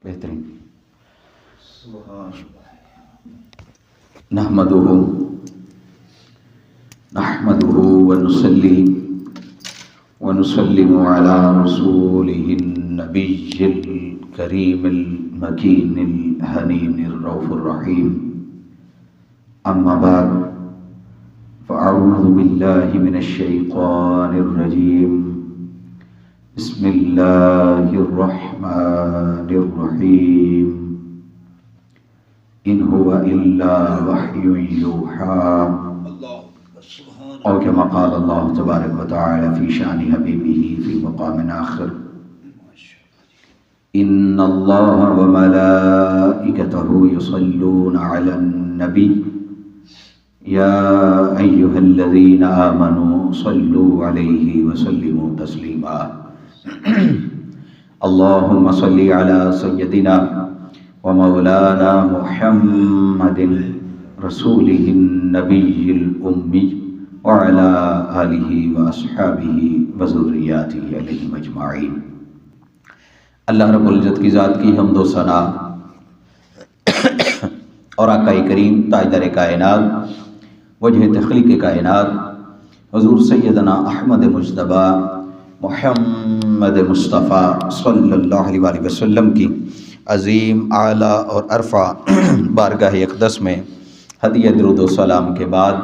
بہترین نحمدہ ونصلی ونسلم علی رسولہ النبی الکریم المکین الحنین الرؤوف الرحیم اما بعد فاعوذ باللہ من الشیطان الرجیم بسم اللہ الرحمن الرحیم ان هو الا وحی یوحی او كما قال الله تبارك وتعالى في شأن حبيبه في مقام آخر إن الله وملائكته يصلون على النبي يا أيها الذين آمنوا صلوا عليه وسلموا تسليما اللهم صل على سيدنا ومولانا محمد رسوله النبي الأمي وعلى آلہ واصحابہ وذریاتہ علیہم اجمعین۔ اللہ رب العزت کی ذات کی حمد و ثنا اور آقا کریم تاجدار کائنات وجہ تخلیق کائنات حضور سیدنا احمد مجتبی محمد مصطفیٰ صلی اللہ علیہ وآلہ وسلم کی عظیم اعلیٰ اور عرفہ بارگاہ اقدس میں ہدیہ درود و سلام کے بعد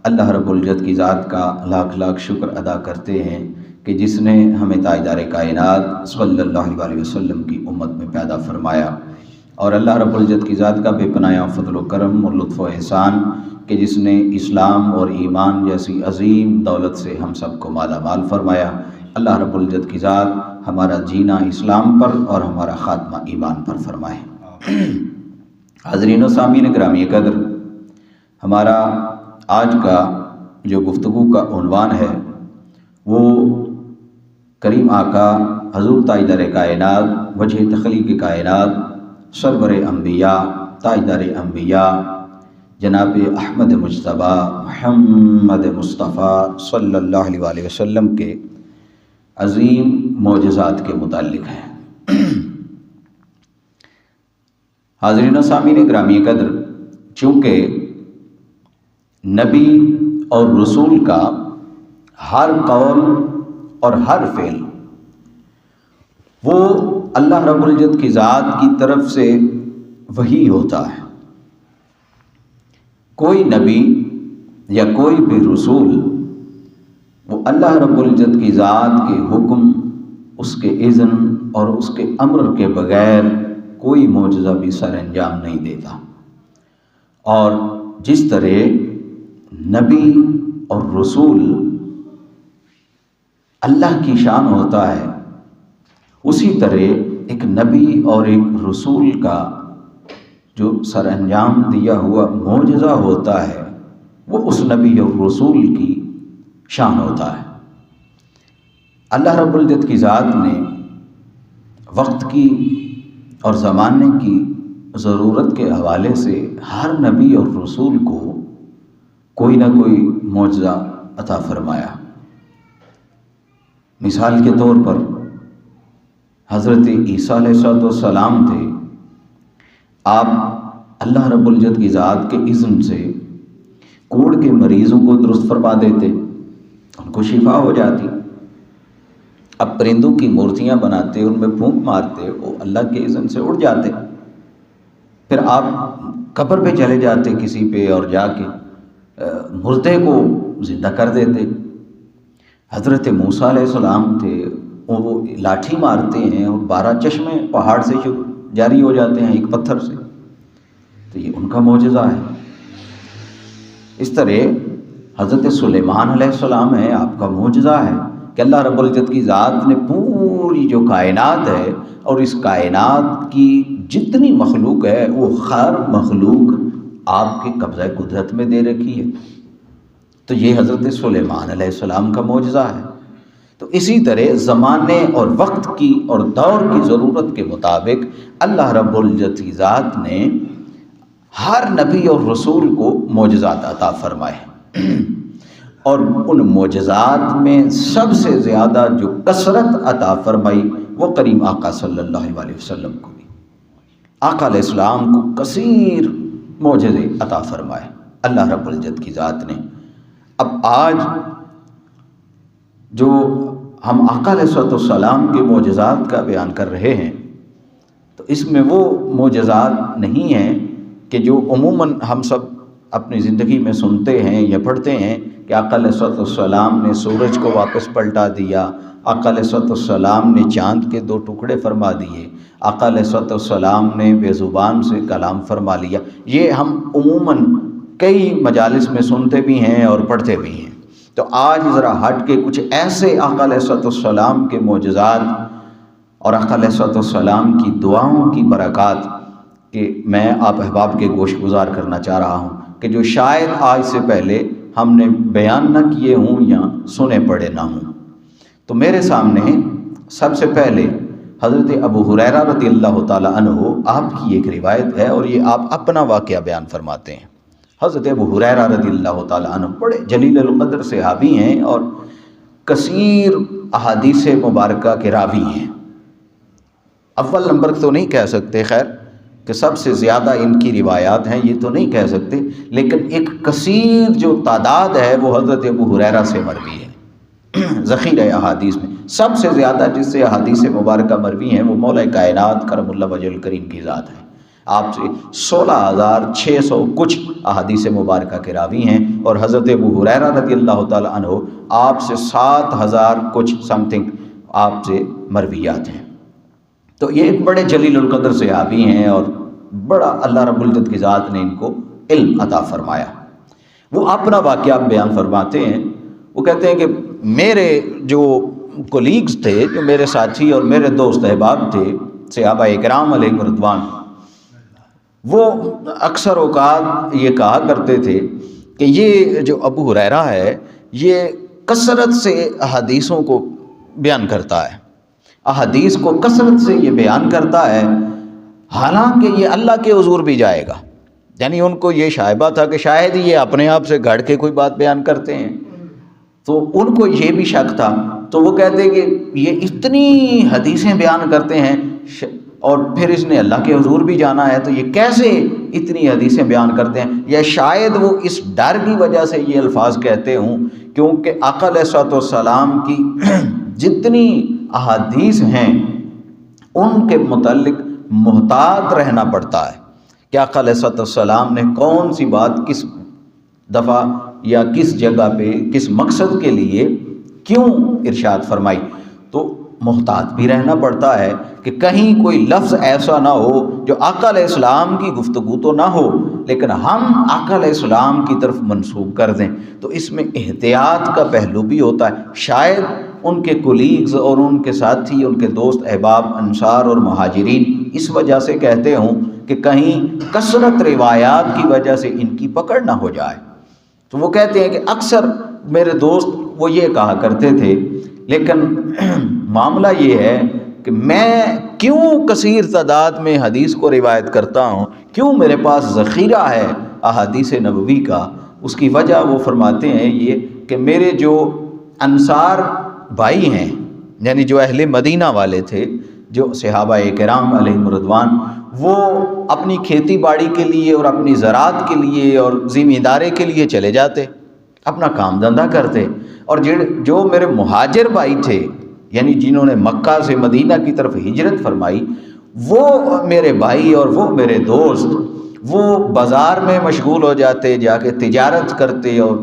اللہ رب العزت کی ذات کا لاکھ لاکھ شکر ادا کرتے ہیں کہ جس نے ہمیں تاجدار کائنات صلی اللہ علیہ وسلم کی امت میں پیدا فرمایا، اور اللہ رب العزت کی ذات کا بے پناہ فضل و کرم اور لطف و احسان کہ جس نے اسلام اور ایمان جیسی عظیم دولت سے ہم سب کو مالا مال فرمایا۔ اللہ رب العزت کی ذات ہمارا جینا اسلام پر اور ہمارا خاتمہ ایمان پر فرمائے۔ حاضرین و سامعین گرامی قدر، ہمارا آج کا جو گفتگو کا عنوان ہے وہ کریم آقا حضور تاجدار کائنات وجہ تخلیق کائنات سرور انبیاء تاجدار انبیاء جناب احمد مجتبی محمد مصطفیٰ صلی اللہ علیہ وآلہ وسلم کے عظیم معجزات کے متعلق ہے۔ حاضرین و سامعین گرامی قدر، چونکہ نبی اور رسول کا ہر قول اور ہر فعل وہ اللہ رب العزت کی ذات کی طرف سے وحی ہوتا ہے۔ کوئی نبی یا کوئی بھی رسول وہ اللہ رب العزت کی ذات کے حکم، اس کے اذن اور اس کے امر کے بغیر کوئی معجزہ بھی سر انجام نہیں دیتا۔ اور جس طرح نبی اور رسول اللہ کی شان ہوتا ہے، اسی طرح ایک نبی اور ایک رسول کا جو سر انجام دیا ہوا معجزہ ہوتا ہے وہ اس نبی اور رسول کی شان ہوتا ہے۔ اللہ رب العزت کی ذات نے وقت کی اور زمانے کی ضرورت کے حوالے سے ہر نبی اور رسول کو کوئی نہ کوئی معجزہ عطا فرمایا۔ مثال کے طور پر حضرت عیسیٰ علیہ السلام تھے، آپ اللہ رب العزت کی ذات کے اذن سے کوڑ کے مریضوں کو درست فرما دیتے، ان کو شفا ہو جاتی۔ اب پرندوں کی مورتیاں بناتے، ان میں پھونک مارتے، وہ اللہ کے اذن سے اڑ جاتے۔ پھر آپ قبر پہ چلے جاتے کسی پہ اور جا کے مردے کو زندہ کر دیتے۔ حضرت موسیٰ علیہ السلام تھے، وہ لاٹھی مارتے ہیں اور 12 چشمے پہاڑ سے جاری ہو جاتے ہیں ایک پتھر سے، تو یہ ان کا معجزہ ہے۔ اس طرح حضرت سلیمان علیہ السلام ہے، آپ کا معجزہ ہے کہ اللہ رب العزت کی ذات نے پوری جو کائنات ہے اور اس کائنات کی جتنی مخلوق ہے وہ ہر مخلوق آپ کے قبضہ قدرت میں دے رکھی ہے، تو یہ حضرت سلیمان علیہ السلام کا معجزہ ہے۔ تو اسی طرح زمانے اور وقت کی اور دور کی ضرورت کے مطابق اللہ رب العزت کی ذات نے ہر نبی اور رسول کو معجزات عطا فرمائے، اور ان معجزات میں سب سے زیادہ جو کثرت عطا فرمائی وہ کریم آقا صلی اللہ علیہ وسلم کو بھی۔ آقا علیہ السلام کو کثیر معجزے عطا فرمائے اللہ رب العزت کی ذات نے۔ اب آج جو ہم آقا علیہ السلام کے معجزات کا بیان کر رہے ہیں تو اس میں وہ معجزات نہیں ہیں کہ جو عموماً ہم سب اپنی زندگی میں سنتے ہیں یا پڑھتے ہیں کہ آقا علیہ السلام نے سورج کو واپس پلٹا دیا، آقا علیہ السلام نے چاند کے 2 ٹکڑے فرما دیے، آقا علیہ السلام نے بے زبان سے کلام فرما لیا۔ یہ ہم عموماً کئی مجالس میں سنتے بھی ہیں اور پڑھتے بھی ہیں۔ تو آج ذرا ہٹ کے کچھ ایسے آقا علیہ السلام کے معجزات اور آقا علیہ السلام کی دعاؤں کی برکات کہ میں آپ احباب کے گوش گزار کرنا چاہ رہا ہوں کہ جو شاید آج سے پہلے ہم نے بیان نہ کیے ہوں یا سنے پڑے نہ ہوں۔ تو میرے سامنے سب سے پہلے حضرت ابو ہریرہ رضی اللہ تعالیٰ عنہ آپ کی ایک روایت ہے اور یہ آپ اپنا واقعہ بیان فرماتے ہیں۔ حضرت ابو ہریرہ رضی اللہ تعالیٰ عنہ بڑے جلیل القدر صحابی ہیں اور کثیر احادیث مبارکہ کے راوی ہیں۔ اول نمبر تو نہیں کہہ سکتے خیر کہ سب سے زیادہ ان کی روایات ہیں، یہ تو نہیں کہہ سکتے، لیکن ایک کثیر جو تعداد ہے وہ حضرت ابو ہریرہ سے مروی ہے۔ ذخیرہ احادیث میں سب سے زیادہ جس سے احادیث مبارکہ مروی ہیں وہ مولا کائنات کرم اللہ وجہ الکریم کی ذات ہے۔ آپ سے 16,600 کچھ احادیث مبارکہ کے راوی ہیں اور حضرت ابو ہریرہ رضی اللہ تعالیٰ عنہ آپ سے 7,000 کچھ سم تھنگ آپ سے مرویات ہیں۔ تو یہ ایک بڑے جلیل القدر صحابی ہیں اور بڑا اللہ رب العزت کی ذات نے ان کو علم عطا فرمایا۔ وہ اپنا واقعہ بیان فرماتے ہیں۔ وہ کہتے ہیں کہ میرے جو کولیگز تھے، جو میرے ساتھی اور میرے دوست احباب تھے صحابہ کرام علیہم رضوان، وہ اکثر اوقات یہ کہا کرتے تھے کہ یہ جو ابو ہریرہ ہے یہ کثرت سے احادیثوں کو بیان کرتا ہے، احادیث کو کثرت سے یہ بیان کرتا ہے، حالانکہ یہ اللہ کے حضور بھی جائے گا۔ یعنی ان کو یہ شائبہ تھا کہ شاید یہ اپنے آپ سے گھڑ کے کوئی بات بیان کرتے ہیں، تو ان کو یہ بھی شک تھا۔ تو وہ کہتے کہ یہ اتنی حدیثیں بیان کرتے ہیں اور پھر اس نے اللہ کے حضور بھی جانا ہے، تو یہ کیسے اتنی حدیثیں بیان کرتے ہیں؟ یا شاید وہ اس ڈر کی وجہ سے یہ الفاظ کہتے ہوں کیونکہ آقا علیہ السلام کی جتنی احادیث ہیں ان کے متعلق محتاط رہنا پڑتا ہے کہ آقا علیہ السلام نے کون سی بات کس دفعہ یا کس جگہ پہ کس مقصد کے لیے کیوں ارشاد فرمائی۔ تو محتاط بھی رہنا پڑتا ہے کہ کہیں کوئی لفظ ایسا نہ ہو جو آقا علیہ السلام کی گفتگو تو نہ ہو لیکن ہم آقا علیہ السلام کی طرف منسوب کر دیں۔ تو اس میں احتیاط کا پہلو بھی ہوتا ہے۔ شاید ان کے کولیگز اور ان کے ساتھی، ان کے دوست احباب انصار اور مہاجرین اس وجہ سے کہتے ہوں کہ کہیں کثرت روایات کی وجہ سے ان کی پکڑ نہ ہو جائے۔ تو وہ کہتے ہیں کہ اکثر میرے دوست وہ یہ کہا کرتے تھے، لیکن معاملہ یہ ہے کہ میں کیوں کثیر تعداد میں حدیث کو روایت کرتا ہوں، کیوں میرے پاس ذخیرہ ہے احادیث نبوی کا، اس کی وجہ وہ فرماتے ہیں یہ کہ میرے جو انصار بھائی ہیں، یعنی جو اہل مدینہ والے تھے، جو صحابہ کرام علیہم رضوان، وہ اپنی کھیتی باڑی کے لیے اور اپنی زراعت کے لیے اور زمینداری کے لیے چلے جاتے، اپنا کام دھندہ کرتے، اور جو میرے مہاجر بھائی تھے یعنی جنہوں نے مکہ سے مدینہ کی طرف ہجرت فرمائی، وہ میرے بھائی اور وہ میرے دوست وہ بازار میں مشغول ہو جاتے، جا کے تجارت کرتے اور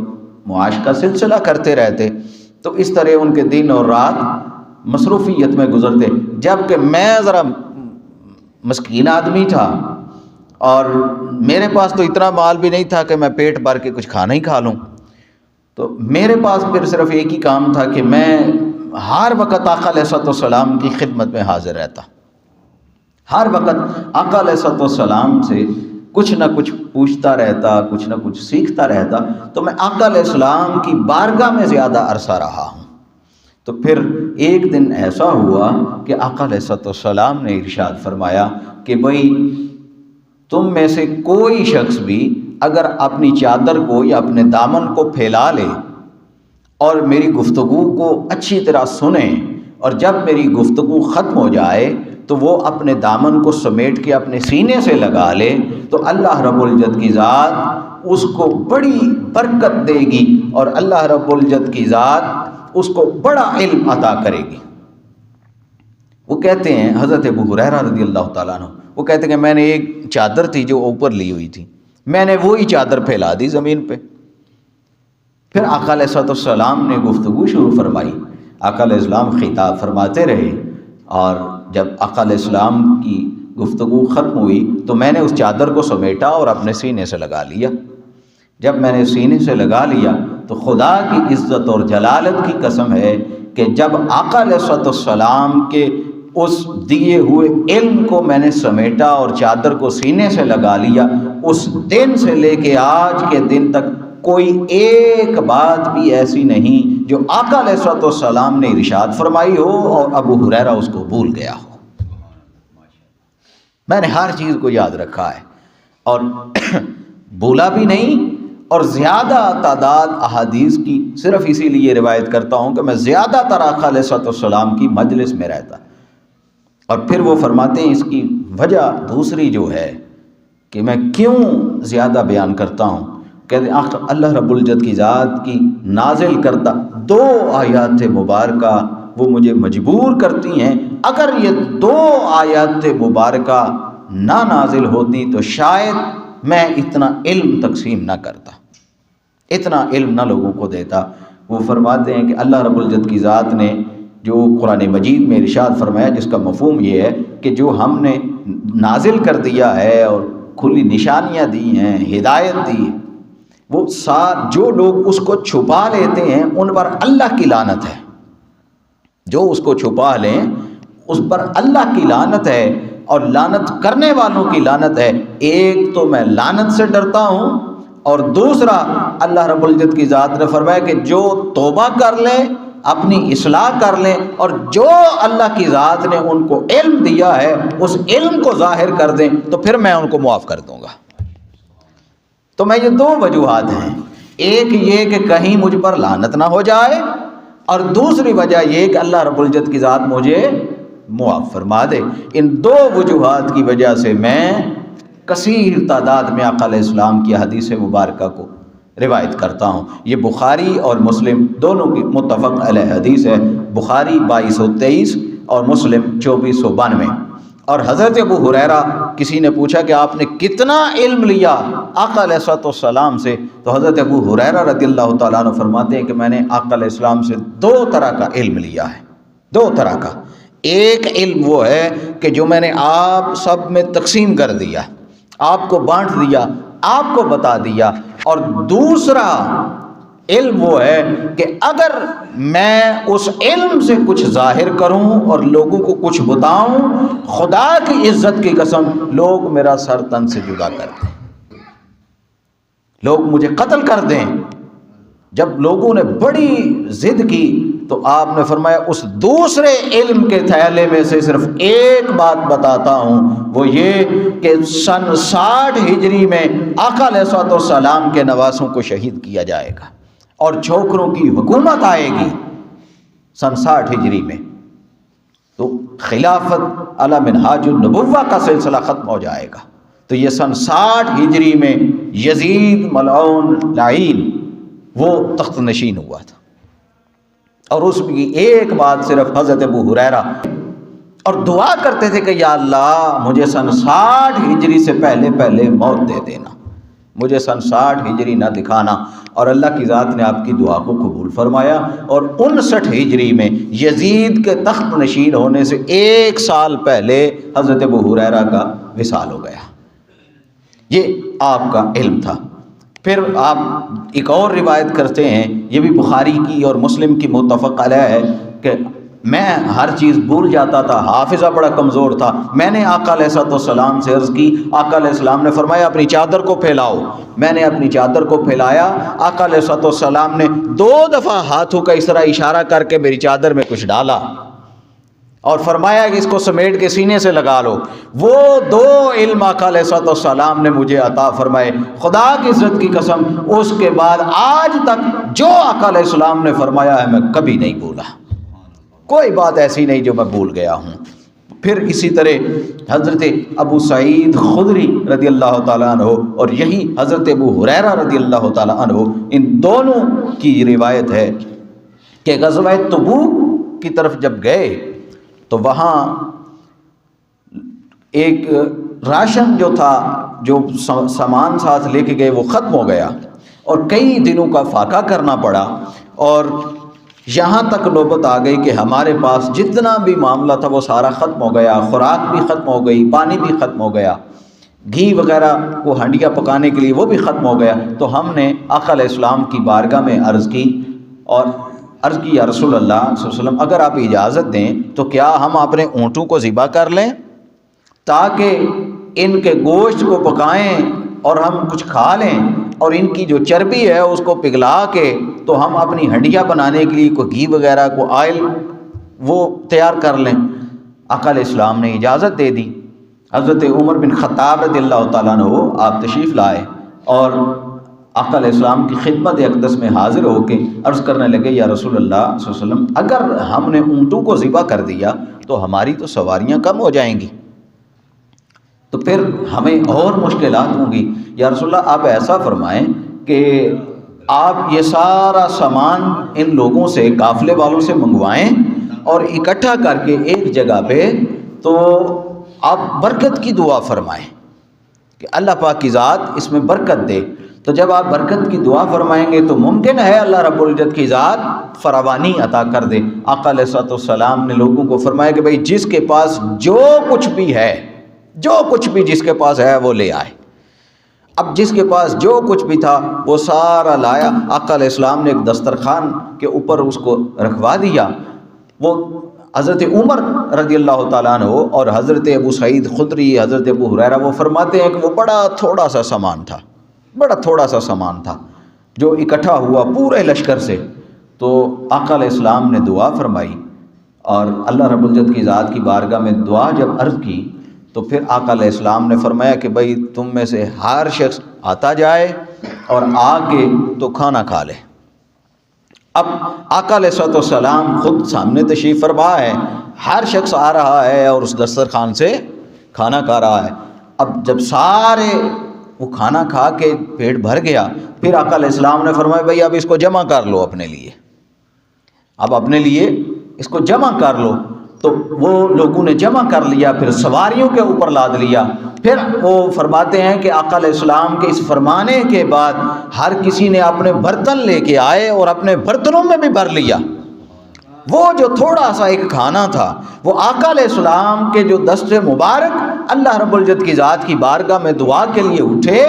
معاش کا سلسلہ کرتے رہتے۔ تو اس طرح ان کے دن اور رات مصروفیت میں گزرتے، جبکہ میں ذرا مسکین آدمی تھا اور میرے پاس تو اتنا مال بھی نہیں تھا کہ میں پیٹ بھر کے کچھ کھانا ہی کھا لوں۔ تو میرے پاس پھر صرف ایک ہی کام تھا کہ میں ہر وقت آقا علیہ السلام کی خدمت میں حاضر رہتا، ہر وقت آقا علیہ السلام سے کچھ نہ کچھ پوچھتا رہتا، کچھ نہ کچھ سیکھتا رہتا۔ تو میں آقا علیہ السلام کی بارگاہ میں زیادہ عرصہ رہا ہوں۔ تو پھر ایک دن ایسا ہوا کہ آقا علیہ السلام نے ارشاد فرمایا کہ بھئی تم میں سے کوئی شخص بھی اگر اپنی چادر کو یا اپنے دامن کو پھیلا لے اور میری گفتگو کو اچھی طرح سنیں اور جب میری گفتگو ختم ہو جائے تو وہ اپنے دامن کو سمیٹ کے اپنے سینے سے لگا لے تو اللہ رب العزت کی ذات اس کو بڑی برکت دے گی اور اللہ رب العزت کی ذات اس کو بڑا علم عطا کرے گی۔ وہ کہتے ہیں حضرت ابو ہریرہ رضی اللہ تعالیٰ عنہ، وہ کہتے ہیں کہ میں نے ایک چادر تھی جو اوپر لی ہوئی تھی، میں نے وہی چادر پھیلا دی زمین پہ۔ پھر آقا علیہ السلام نے گفتگو شروع فرمائی، آقا علیہ السلام خطاب فرماتے رہے، اور جب آقا علیہ السلام کی گفتگو ختم ہوئی تو میں نے اس چادر کو سمیٹا اور اپنے سینے سے لگا لیا۔ جب میں نے سینے سے لگا لیا تو خدا کی عزت اور جلالت کی قسم ہے کہ جب آقا علیہ السلام کے اس دیے ہوئے علم کو میں نے سمیٹا اور چادر کو سینے سے لگا لیا، اس دن سے لے کے آج کے دن تک کوئی ایک بات بھی ایسی نہیں جو آقا علیہ السلام نے ارشاد فرمائی ہو اور ابو ہریرہ اس کو بھول گیا ہو۔ میں نے ہر چیز کو یاد رکھا ہے اور بھولا بھی نہیں، اور زیادہ تعداد احادیث کی صرف اسی لیے روایت کرتا ہوں کہ میں زیادہ تر آقا علیہ السلام کی مجلس میں رہتا۔ اور پھر وہ فرماتے ہیں اس کی وجہ دوسری جو ہے کہ میں کیوں زیادہ بیان کرتا ہوں، کہتے ہیں اللہ رب العزت کی ذات کی نازل کردہ 2 آیات مبارکہ وہ مجھے مجبور کرتی ہیں، اگر یہ 2 آیات مبارکہ نہ نازل ہوتی تو شاید میں اتنا علم تقسیم نہ کرتا، اتنا علم نہ لوگوں کو دیتا۔ وہ فرماتے ہیں کہ اللہ رب العزت کی ذات نے جو قرآن مجید میں ارشاد فرمایا، جس کا مفہوم یہ ہے کہ جو ہم نے نازل کر دیا ہے اور کھلی نشانیاں دی ہیں، ہدایت دی ہے، وہ جو لوگ اس کو چھپا لیتے ہیں ان پر اللہ کی لعنت ہے۔ جو اس کو چھپا لیں اس پر اللہ کی لعنت ہے، اور لعنت کرنے والوں کی لعنت ہے۔ ایک تو میں لعنت سے ڈرتا ہوں، اور دوسرا اللہ رب العزت کی ذات نے فرمایا کہ جو توبہ کر لیں، اپنی اصلاح کر لیں، اور جو اللہ کی ذات نے ان کو علم دیا ہے اس علم کو ظاہر کر دیں تو پھر میں ان کو معاف کر دوں گا۔ تو میں یہ 2 وجوہات ہیں، ایک یہ کہ کہیں مجھ پر لعنت نہ ہو جائے، اور دوسری وجہ یہ کہ اللہ رب العزت کی ذات مجھے معاف فرما دے۔ ان 2 وجوہات کی وجہ سے میں کثیر تعداد میں آقا علیہ السلام کی حدیث مبارکہ کو روایت کرتا ہوں۔ یہ بخاری اور مسلم دونوں کی متفق علیہ حدیث ہے، بخاری 2223 اور مسلم 2492۔ اور حضرت ابو ہریرہ، کسی نے پوچھا کہ آپ نے کتنا علم لیا آقا علیہ السلام سے، تو حضرت ابو ہریرہ رضی اللہ تعالیٰ عنہ فرماتے ہیں کہ میں نے آقا علیہ السلام سے 2 طرح کا علم لیا ہے، 2 طرح کا۔ ایک علم وہ ہے کہ جو میں نے آپ سب میں تقسیم کر دیا، آپ کو بانٹ دیا، آپ کو بتا دیا، اور دوسرا علم وہ ہے کہ اگر میں اس علم سے کچھ ظاہر کروں اور لوگوں کو کچھ بتاؤں، خدا کی عزت کی قسم لوگ میرا سر تن سے جدا کر دیں، لوگ مجھے قتل کر دیں۔ جب لوگوں نے بڑی ضد کی تو آپ نے فرمایا اس دوسرے علم کے تھیلے میں سے صرف ایک بات بتاتا ہوں، وہ یہ کہ سن 60 ہجری میں آقا علیہ السلام کے نواسوں کو شہید کیا جائے گا اور چھوکروں کی حکومت آئے گی سن 60 ہجری میں، تو خلافت علی منہاج النبوہ کا سلسلہ ختم ہو جائے گا۔ تو یہ سن 60 ہجری میں یزید ملعون لعین وہ تخت نشین ہوا تھا، اور اس کی ایک بات صرف حضرت ابو ہریرہ، اور دعا کرتے تھے کہ یا اللہ مجھے سن 60 ہجری سے پہلے موت دے دینا، مجھے سن 60 ہجری نہ دکھانا، اور اللہ کی ذات نے آپ کی دعا کو قبول فرمایا، اور 59 ہجری میں یزید کے تخت نشین ہونے سے 1 سال پہلے حضرت ابو ہریرہ کا وصال ہو گیا۔ یہ آپ کا علم تھا۔ پھر آپ ایک اور روایت کرتے ہیں، یہ بھی بخاری کی اور مسلم کی متفق علیہ ہے، کہ میں ہر چیز بھول جاتا تھا، حافظہ بڑا کمزور تھا۔ میں نے آقا علیہ السلام سے عرض کی، آقا علیہ السلام نے فرمایا اپنی چادر کو پھیلاؤ۔ میں نے اپنی چادر کو پھیلایا، آقا علیہ السلام نے 2 دفعہ ہاتھوں کا اس طرح اشارہ کر کے میری چادر میں کچھ ڈالا اور فرمایا کہ اس کو سمیٹ کے سینے سے لگا لو۔ وہ 2 علم آقا علیہ السلام نے مجھے عطا فرمائے، خدا کی عزت کی قسم اس کے بعد آج تک جو آقا علیہ السلام نے فرمایا ہے میں کبھی نہیں بھولا، کوئی بات ایسی نہیں جو میں بھول گیا ہوں۔ پھر اسی طرح حضرت ابو سعید خدری رضی اللہ تعالیٰ عنہ اور یہی حضرت ابو ہریرہ رضی اللہ تعالیٰ عنہ، ان دونوں کی روایت ہے کہ غزوہ تبوک کی طرف جب گئے تو وہاں ایک راشن جو تھا، جو سامان ساتھ لے کے گئے، وہ ختم ہو گیا اور کئی دنوں کا فاقہ کرنا پڑا، اور یہاں تک نوبت آ گئی کہ ہمارے پاس جتنا بھی معاملہ تھا وہ سارا ختم ہو گیا، خوراک بھی ختم ہو گئی، پانی بھی ختم ہو گیا، گھی وغیرہ کو ہنڈیاں پکانے کے لیے وہ بھی ختم ہو گیا۔ تو ہم نے آقا علیہ السلام کی بارگاہ میں عرض کی یا رسول اللہ صلی اللہ علیہ وسلم، اگر آپ اجازت دیں تو کیا ہم اپنے اونٹوں کو ذبح کر لیں تاکہ ان کے گوشت کو پکائیں اور ہم کچھ کھا لیں، اور ان کی جو چربی ہے اس کو پگھلا کے تو ہم اپنی ہنڈیاں بنانے کے لیے کوئی گھی وغیرہ کو آئل وہ تیار کر لیں۔ آقا علیہ السلام نے اجازت دے دی۔ حضرت عمر بن خطاب رضی اللہ تعالیٰ عنہ آپ تشریف لائے اور آقا علیہ السلام کی خدمت اقدس میں حاضر ہو کے عرض کرنے لگے، یا رسول اللہ صلی اللہ علیہ وسلم، اگر ہم نے اونٹوں کو ذبح کر دیا تو ہماری تو سواریاں کم ہو جائیں گی، تو پھر ہمیں اور مشکلات ہوں گی۔ یا رسول اللہ، آپ ایسا فرمائیں کہ آپ یہ سارا سامان ان لوگوں سے، قافلے والوں سے منگوائیں اور اکٹھا کر کے ایک جگہ پہ، تو آپ برکت کی دعا فرمائیں کہ اللہ پاک کی ذات اس میں برکت دے۔ تو جب آپ برکت کی دعا فرمائیں گے تو ممکن ہے اللہ رب العزت کی ذات فراوانی عطا کر دے۔ آقا علیہ السلام نے لوگوں کو فرمایا کہ بھئی جس کے پاس جو کچھ بھی ہے، جو کچھ بھی جس کے پاس ہے وہ لے آئے۔ اب جس کے پاس جو کچھ بھی تھا وہ سارا لایا۔ آقا علیہ السلام نے ایک دسترخوان کے اوپر اس کو رکھوا دیا۔ وہ حضرت عمر رضی اللہ تعالیٰ عنہ اور حضرت ابو سعید خدری، حضرت ابو ہریرہ، وہ فرماتے ہیں کہ وہ بڑا تھوڑا سا سامان تھا جو اکٹھا ہوا پورے لشکر سے۔ تو آقا علیہ السلام نے دعا فرمائی اور اللہ رب العزت کی ذات کی بارگاہ میں دعا جب عرض کی تو پھر آقا علیہ السلام نے فرمایا کہ بھئی تم میں سے ہر شخص آتا جائے اور آ کے تو کھانا کھا لے۔ اب آقا علیہ السلام خود سامنے تشریف فرما ہے، ہر شخص آ رہا ہے اور اس دسترخوان سے کھانا کھا رہا ہے۔ اب جب سارے وہ کھانا کھا کے پیٹ بھر گیا، پھر آقا علیہ السلام نے فرمایا بھئی اب اس کو جمع کر لو اپنے لیے، اب اپنے لیے اس کو جمع کر لو۔ تو وہ لوگوں نے جمع کر لیا، پھر سواریوں کے اوپر لاد لیا۔ پھر وہ فرماتے ہیں کہ آقا علیہ السلام کے اس فرمانے کے بعد ہر کسی نے اپنے برتن لے کے آئے اور اپنے برتنوں میں بھی بھر لیا۔ وہ جو تھوڑا سا ایک کھانا تھا وہ آقا علیہ السلام کے جو دست مبارک اللہ رب العزت کی ذات کی بارگاہ میں دعا کے لیے اٹھے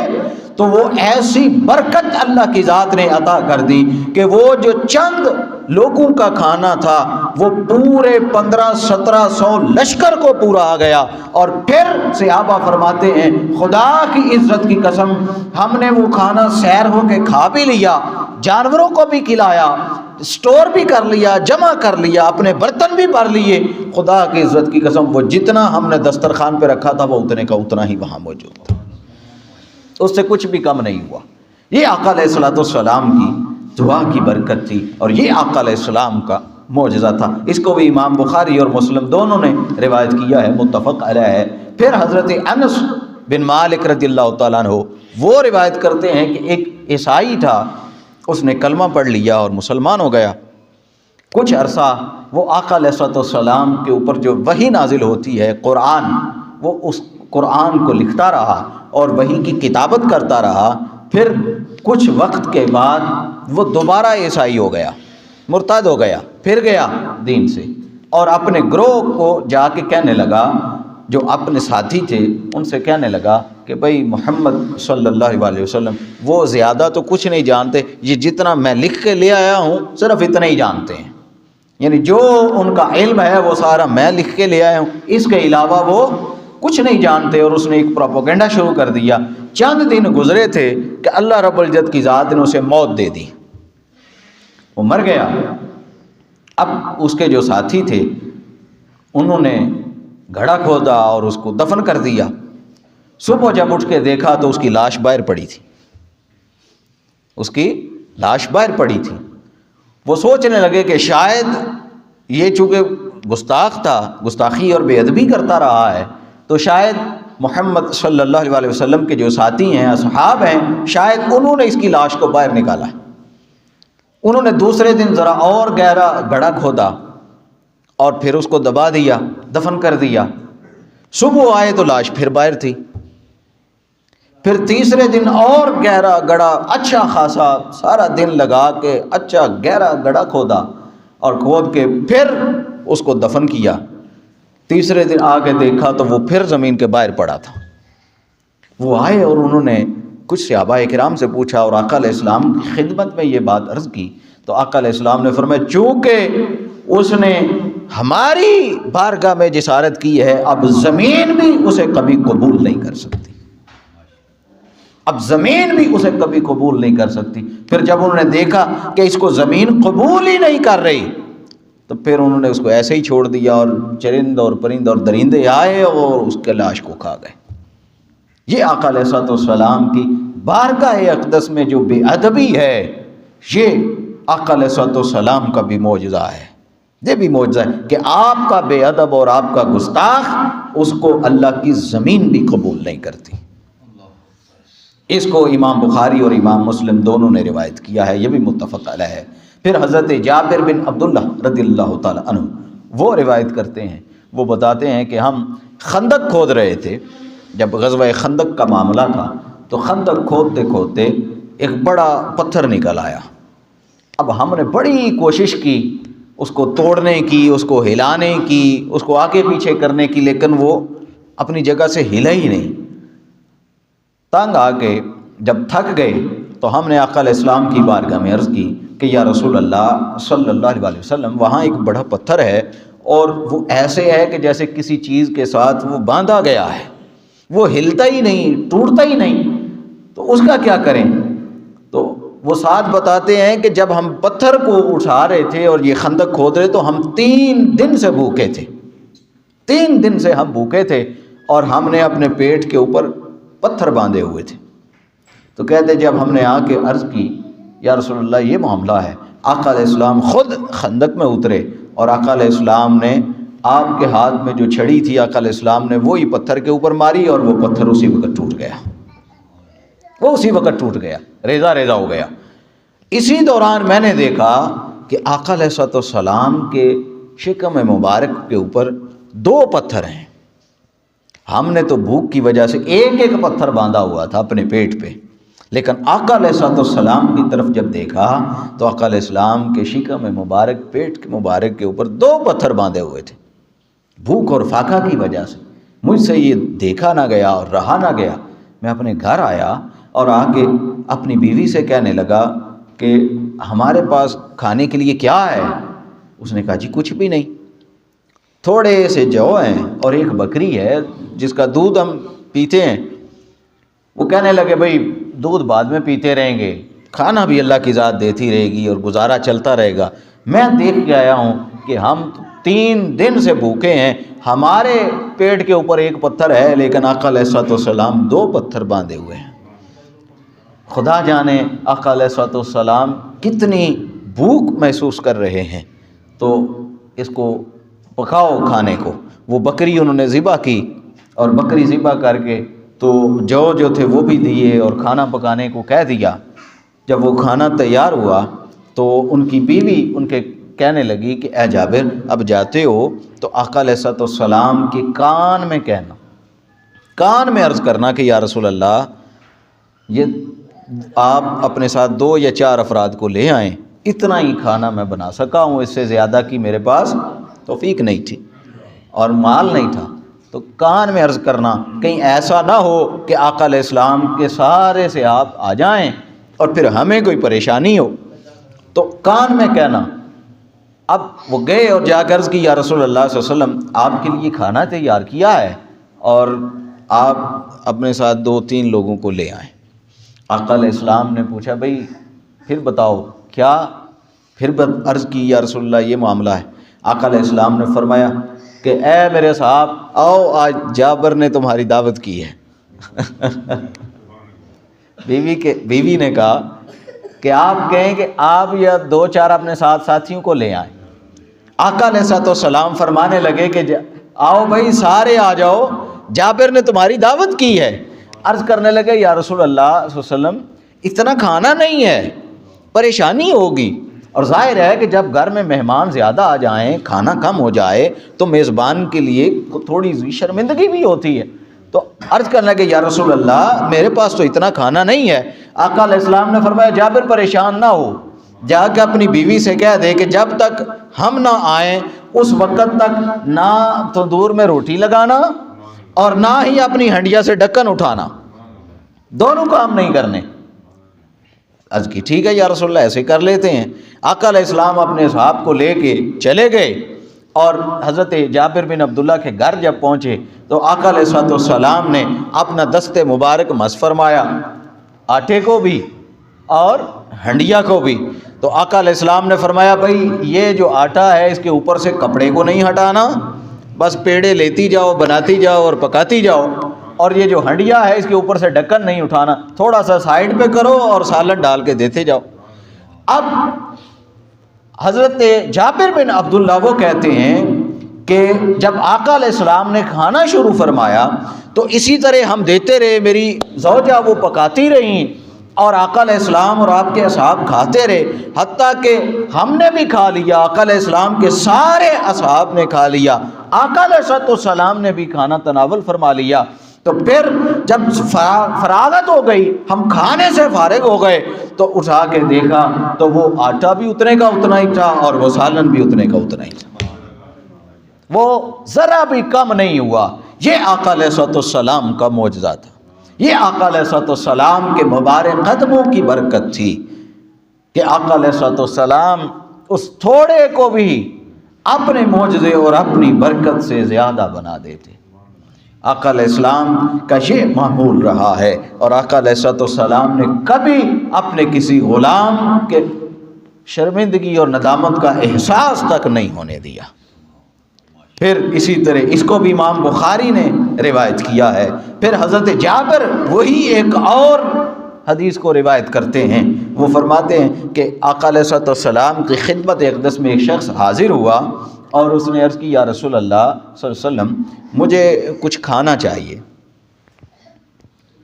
تو وہ ایسی برکت اللہ کی ذات نے عطا کر دی کہ وہ جو چند لوگوں کا کھانا تھا وہ پورے 1500-1700 لشکر کو پورا آ گیا۔ اور پھر صحابہ فرماتے ہیں خدا کی عزت کی قسم، ہم نے وہ کھانا سیر ہو کے کھا بھی لیا، جانوروں کو بھی کھلایا، اسٹور بھی کر لیا، جمع کر لیا، اپنے برتن بھی بھر لیے۔ خدا کی عزت کی قسم وہ جتنا ہم نے دسترخوان پہ رکھا تھا وہ اتنے کا اتنا ہی وہاں موجود تھا، اس سے کچھ بھی کم نہیں ہوا۔ یہ آقا علیہ السلام کی دعا کی برکت تھی اور یہ آقا علیہ السلام کا معجزہ تھا۔ اس کو بھی امام بخاری اور مسلم دونوں نے روایت کیا ہے، متفق علیہ ہے۔ پھر حضرت انس بن مالک رضی اللہ تعالیٰ عنہ وہ روایت کرتے ہیں کہ ایک عیسائی تھا، اس نے کلمہ پڑھ لیا اور مسلمان ہو گیا۔ کچھ عرصہ وہ آقا علیہ السلام کے اوپر جو وحی نازل ہوتی ہے قرآن، وہ اس قرآن کو لکھتا رہا اور وحی کی کتابت کرتا رہا۔ پھر کچھ وقت کے بعد وہ دوبارہ عیسائی ہو گیا، مرتد ہو گیا، پھر گیا دین سے، اور اپنے گروہ کو جا کے کہنے لگا، جو اپنے ساتھی تھے ان سے کہنے لگا کہ بھئی محمد صلی اللہ علیہ وسلم وہ زیادہ تو کچھ نہیں جانتے، یہ جتنا میں لکھ کے لے آیا ہوں صرف اتنا ہی جانتے ہیں، یعنی جو ان کا علم ہے وہ سارا میں لکھ کے لے آیا ہوں، اس کے علاوہ وہ کچھ نہیں جانتے۔ اور اس نے ایک پروپیگنڈا شروع کر دیا۔ چند دن گزرے تھے کہ اللہ رب العزت کی ذات نے اسے موت دے دی، وہ مر گیا۔ اب اس کے جو ساتھی تھے انہوں نے گھڑا کھودا اور اس کو دفن کر دیا۔ صبح جب اٹھ کے دیکھا تو اس کی لاش باہر پڑی تھی، اس کی لاش باہر پڑی تھی۔ وہ سوچنے لگے کہ شاید یہ چونکہ گستاخ تھا، گستاخی اور بے ادبی کرتا رہا ہے، تو شاید محمد صلی اللہ علیہ وسلم کے جو ساتھی ہیں، اصحاب ہیں، شاید انہوں نے اس کی لاش کو باہر نکالا ہے۔ انہوں نے دوسرے دن ذرا اور گہرا گڑھا کھودا اور پھر اس کو دبا دیا، دفن کر دیا۔ صبح آئے تو لاش پھر باہر تھی۔ پھر تیسرے دن اور گہرا گڑھا، اچھا خاصا سارا دن لگا کے اچھا گہرا گڑھا کھودا اور کھود کے پھر اس کو دفن کیا۔ تیسرے دن آ کے دیکھا تو وہ پھر زمین کے باہر پڑا تھا۔ وہ آئے اور انہوں نے کچھ صحابہ کرام سے پوچھا اور آقا علیہ السلام کی خدمت میں یہ بات عرض کی، تو آقا علیہ السلام نے فرمایا چونکہ اس نے ہماری بارگاہ میں جسارت کی ہے، اب زمین بھی اسے کبھی قبول نہیں کر سکتی، اب زمین بھی اسے کبھی قبول نہیں کر سکتی۔ پھر جب انہوں نے دیکھا کہ اس کو زمین قبول ہی نہیں کر رہی، تو پھر انہوں نے اس کو ایسے ہی چھوڑ دیا اور چرند اور پرند اور درندے آئے اور اس کے لاش کو کھا گئے۔ یہ آقا علیہ السلام کی بارگاہ اقدس میں جو بے ادبی ہے، یہ آقا علیہ السلام کا بھی معجزہ ہے۔ یہ بھی معجزہ ہے کہ آپ کا بے ادب اور آپ کا گستاخ، اس کو اللہ کی زمین بھی قبول نہیں کرتی۔ اس کو امام بخاری اور امام مسلم دونوں نے روایت کیا ہے، یہ بھی متفق علیہ ہے۔ پھر حضرت جابر بن عبداللہ رضی اللہ تعالی عنہ وہ روایت کرتے ہیں، وہ بتاتے ہیں کہ ہم خندق کھود رہے تھے، جب غزوہ خندق کا معاملہ تھا تو خندق کھودتے کھودتے ایک بڑا پتھر نکل آیا۔ اب ہم نے بڑی کوشش کی اس کو توڑنے کی، اس کو ہلانے کی، اس کو آگے پیچھے کرنے کی، لیکن وہ اپنی جگہ سے ہلا ہی نہیں۔ تنگ آ کے جب تھک گئے تو ہم نے آقا علیہ السلام کی بارگاہ میں عرض کی کہ یا رسول اللہ صلی اللہ علیہ وسلم، وہاں ایک بڑا پتھر ہے اور وہ ایسے ہے کہ جیسے کسی چیز کے ساتھ وہ باندھا گیا ہے، وہ ہلتا ہی نہیں، ٹوٹتا ہی نہیں، تو اس کا کیا کریں؟ تو وہ ساتھ بتاتے ہیں کہ جب ہم پتھر کو اٹھا رہے تھے اور یہ خندق کھود رہے تو ہم 3 دن سے بھوکے تھے، 3 دن سے ہم بھوکے تھے اور ہم نے اپنے پیٹ کے اوپر پتھر باندھے ہوئے تھے۔ تو کہتے جب ہم نے آ کے عرض کی یا رسول اللہ یہ معاملہ ہے، آقا علیہ السلام خود خندق میں اترے اور آقا علیہ السلام نے آپ کے ہاتھ میں جو چھڑی تھی، آقا علیہ السلام نے وہی پتھر کے اوپر ماری اور وہ پتھر اسی وقت ٹوٹ گیا، وہ اسی وقت ٹوٹ گیا، ریزہ ریزہ ہو گیا۔ اسی دوران میں نے دیکھا کہ آقا علیہ السلام کے شکم مبارک کے اوپر 2 پتھر ہیں۔ ہم نے تو بھوک کی وجہ سے ایک ایک پتھر باندھا ہوا تھا اپنے پیٹ پہ، لیکن آقا علیہ السلام کی طرف جب دیکھا تو آقا علیہ السلام کے شکم مبارک، پیٹ کے مبارک کے اوپر 2 پتھر باندھے ہوئے تھے۔ بھوک اور فاقہ کی وجہ سے مجھ سے یہ دیکھا نہ گیا اور رہا نہ گیا۔ میں اپنے گھر آیا اور آ کے اپنی بیوی سے کہنے لگا کہ ہمارے پاس کھانے کے لیے کیا ہے؟ اس نے کہا جی کچھ بھی نہیں، تھوڑے سے جو ہیں اور ایک بکری ہے جس کا دودھ ہم پیتے ہیں۔ وہ کہنے لگے بھئی دودھ بعد میں پیتے رہیں گے، کھانا بھی اللہ کی ذات دیتی رہے گی اور گزارا چلتا رہے گا۔ میں دیکھ کے آیا ہوں کہ ہم 3 دن سے بھوکے ہیں، ہمارے پیٹ کے اوپر ایک پتھر ہے لیکن آقا علیہ السلام 2 پتھر باندھے ہوئے ہیں۔ خدا جانے آقا علیہ السلام کتنی بھوک محسوس کر رہے ہیں۔ تو اس کو پکاؤ کھانے کو۔ وہ بکری انہوں نے ذبح کی اور بکری ذبح کر کے تو جو تھے وہ بھی دیے اور کھانا پکانے کو کہہ دیا۔ جب وہ کھانا تیار ہوا تو ان کی بیوی ان کے کہنے لگی کہ اے جابر اب جاتے ہو تو آقا علیہ السلام کے کان میں کہنا، کان میں عرض کرنا کہ یا رسول اللہ یہ آپ اپنے ساتھ 2 یا 4 افراد کو لے آئیں، اتنا ہی کھانا میں بنا سکا ہوں، اس سے زیادہ کی میرے پاس توفیق نہیں تھی اور مال نہیں تھا۔ تو کان میں عرض کرنا کہیں ایسا نہ ہو کہ آقا علیہ السلام کے سارے سے آپ آ جائیں اور پھر ہمیں کوئی پریشانی ہو، تو کان میں کہنا۔ اب وہ گئے اور جا کر عرض کی یا رسول اللہ صلی اللہ علیہ وسلم آپ کے لیے کھانا تیار کیا ہے اور آپ اپنے ساتھ 2-3 لوگوں کو لے آئیں۔ آقا علیہ السلام نے پوچھا بھئی پھر بتاؤ کیا؟ پھر عرض کی یا رسول اللہ یہ معاملہ ہے۔ آقا علیہ السلام نے فرمایا کہ اے میرے صاحب آؤ آج جابر نے تمہاری دعوت کی ہے۔ بیوی نے کہا کہ آپ کہیں کہ آپ یا 2-4 اپنے ساتھ ساتھیوں کو لے آئیں۔ آقا علیہ الصلوۃ والسلام فرمانے لگے کہ آؤ بھائی سارے آ جاؤ، جابر نے تمہاری دعوت کی ہے۔ عرض کرنے لگے یا رسول اللہ صلی اللہ علیہ وسلم اتنا کھانا نہیں ہے، پریشانی ہوگی۔ اور ظاہر ہے کہ جب گھر میں مہمان زیادہ آ جائیں، کھانا کم ہو جائے تو میزبان کے لیے تھوڑی سی شرمندگی بھی ہوتی ہے۔ تو عرض کرنے لگے یا رسول اللہ میرے پاس تو اتنا کھانا نہیں ہے۔ آقا علیہ السلام نے فرمایا جابر پریشان نہ ہو، جا کے اپنی بیوی سے کہہ دے کہ جب تک ہم نہ آئیں اس وقت تک نہ تندور میں روٹی لگانا اور نہ ہی اپنی ہنڈیا سے ڈھکن اٹھانا، دونوں کام نہیں کرنے۔ عرض کی ٹھیک ہے یا رسول اللہ ایسے کر لیتے ہیں۔ آقا علیہ السلام اپنے اصحاب کو لے کے چلے گئے اور حضرت جابر بن عبداللہ کے گھر جب پہنچے تو آقا علیہ السلام نے اپنا دست مبارک مس فرمایا، آٹے کو بھی اور ہنڈیا کو بھی۔ تو آقا علیہ السلام نے فرمایا بھائی یہ جو آٹا ہے اس کے اوپر سے کپڑے کو نہیں ہٹانا، بس پیڑے لیتی جاؤ، بناتی جاؤ اور پکاتی جاؤ، اور یہ جو ہنڈیا ہے اس کے اوپر سے ڈھکن نہیں اٹھانا، تھوڑا سا سائیڈ پہ کرو اور سالن ڈال کے دیتے جاؤ۔ اب حضرت جابر بن عبداللہ وہ کہتے ہیں کہ جب آقا علیہ السلام نے کھانا شروع فرمایا تو اسی طرح ہم دیتے رہے، میری زوجہ وہ پکاتی رہیں اور آقا علیہ السلام اور آپ کے اصحاب کھاتے رہے، حتیٰ کہ ہم نے بھی کھا لیا، آقا علیہ السلام کے سارے اصحاب نے کھا لیا، آقا علیہ السلام نے بھی کھانا تناول فرما لیا۔ تو پھر جب فراغت ہو گئی، ہم کھانے سے فارغ ہو گئے تو اٹھا کے دیکھا تو وہ آٹا بھی اتنے کا اتنا ہی تھا اور وہ سالن بھی اتنے کا اتنا ہی تھا، وہ ذرا بھی کم نہیں ہوا۔ یہ آقا علیہ السلام کا معجزہ تھا، یہ آقا علیہ السلام کے مبارک قدموں کی برکت تھی کہ آقا علیہ السلام اس تھوڑے کو بھی اپنے معجزے اور اپنی برکت سے زیادہ بنا دیتے۔ آقا علیہ السلام کا یہ معمول رہا ہے، اور آقا علیہ السلام نے کبھی اپنے کسی غلام کے شرمندگی اور ندامت کا احساس تک نہیں ہونے دیا۔ پھر اسی طرح اس کو بھی امام بخاری نے روایت کیا ہے۔ پھر حضرت جابر وہی ایک اور حدیث کو روایت کرتے ہیں، وہ فرماتے ہیں کہ آقا علیہ السلام کی خدمت اقدس میں ایک شخص حاضر ہوا اور اس نے عرض کی یا رسول اللہ صلی اللہ علیہ وسلم مجھے کچھ کھانا چاہیے،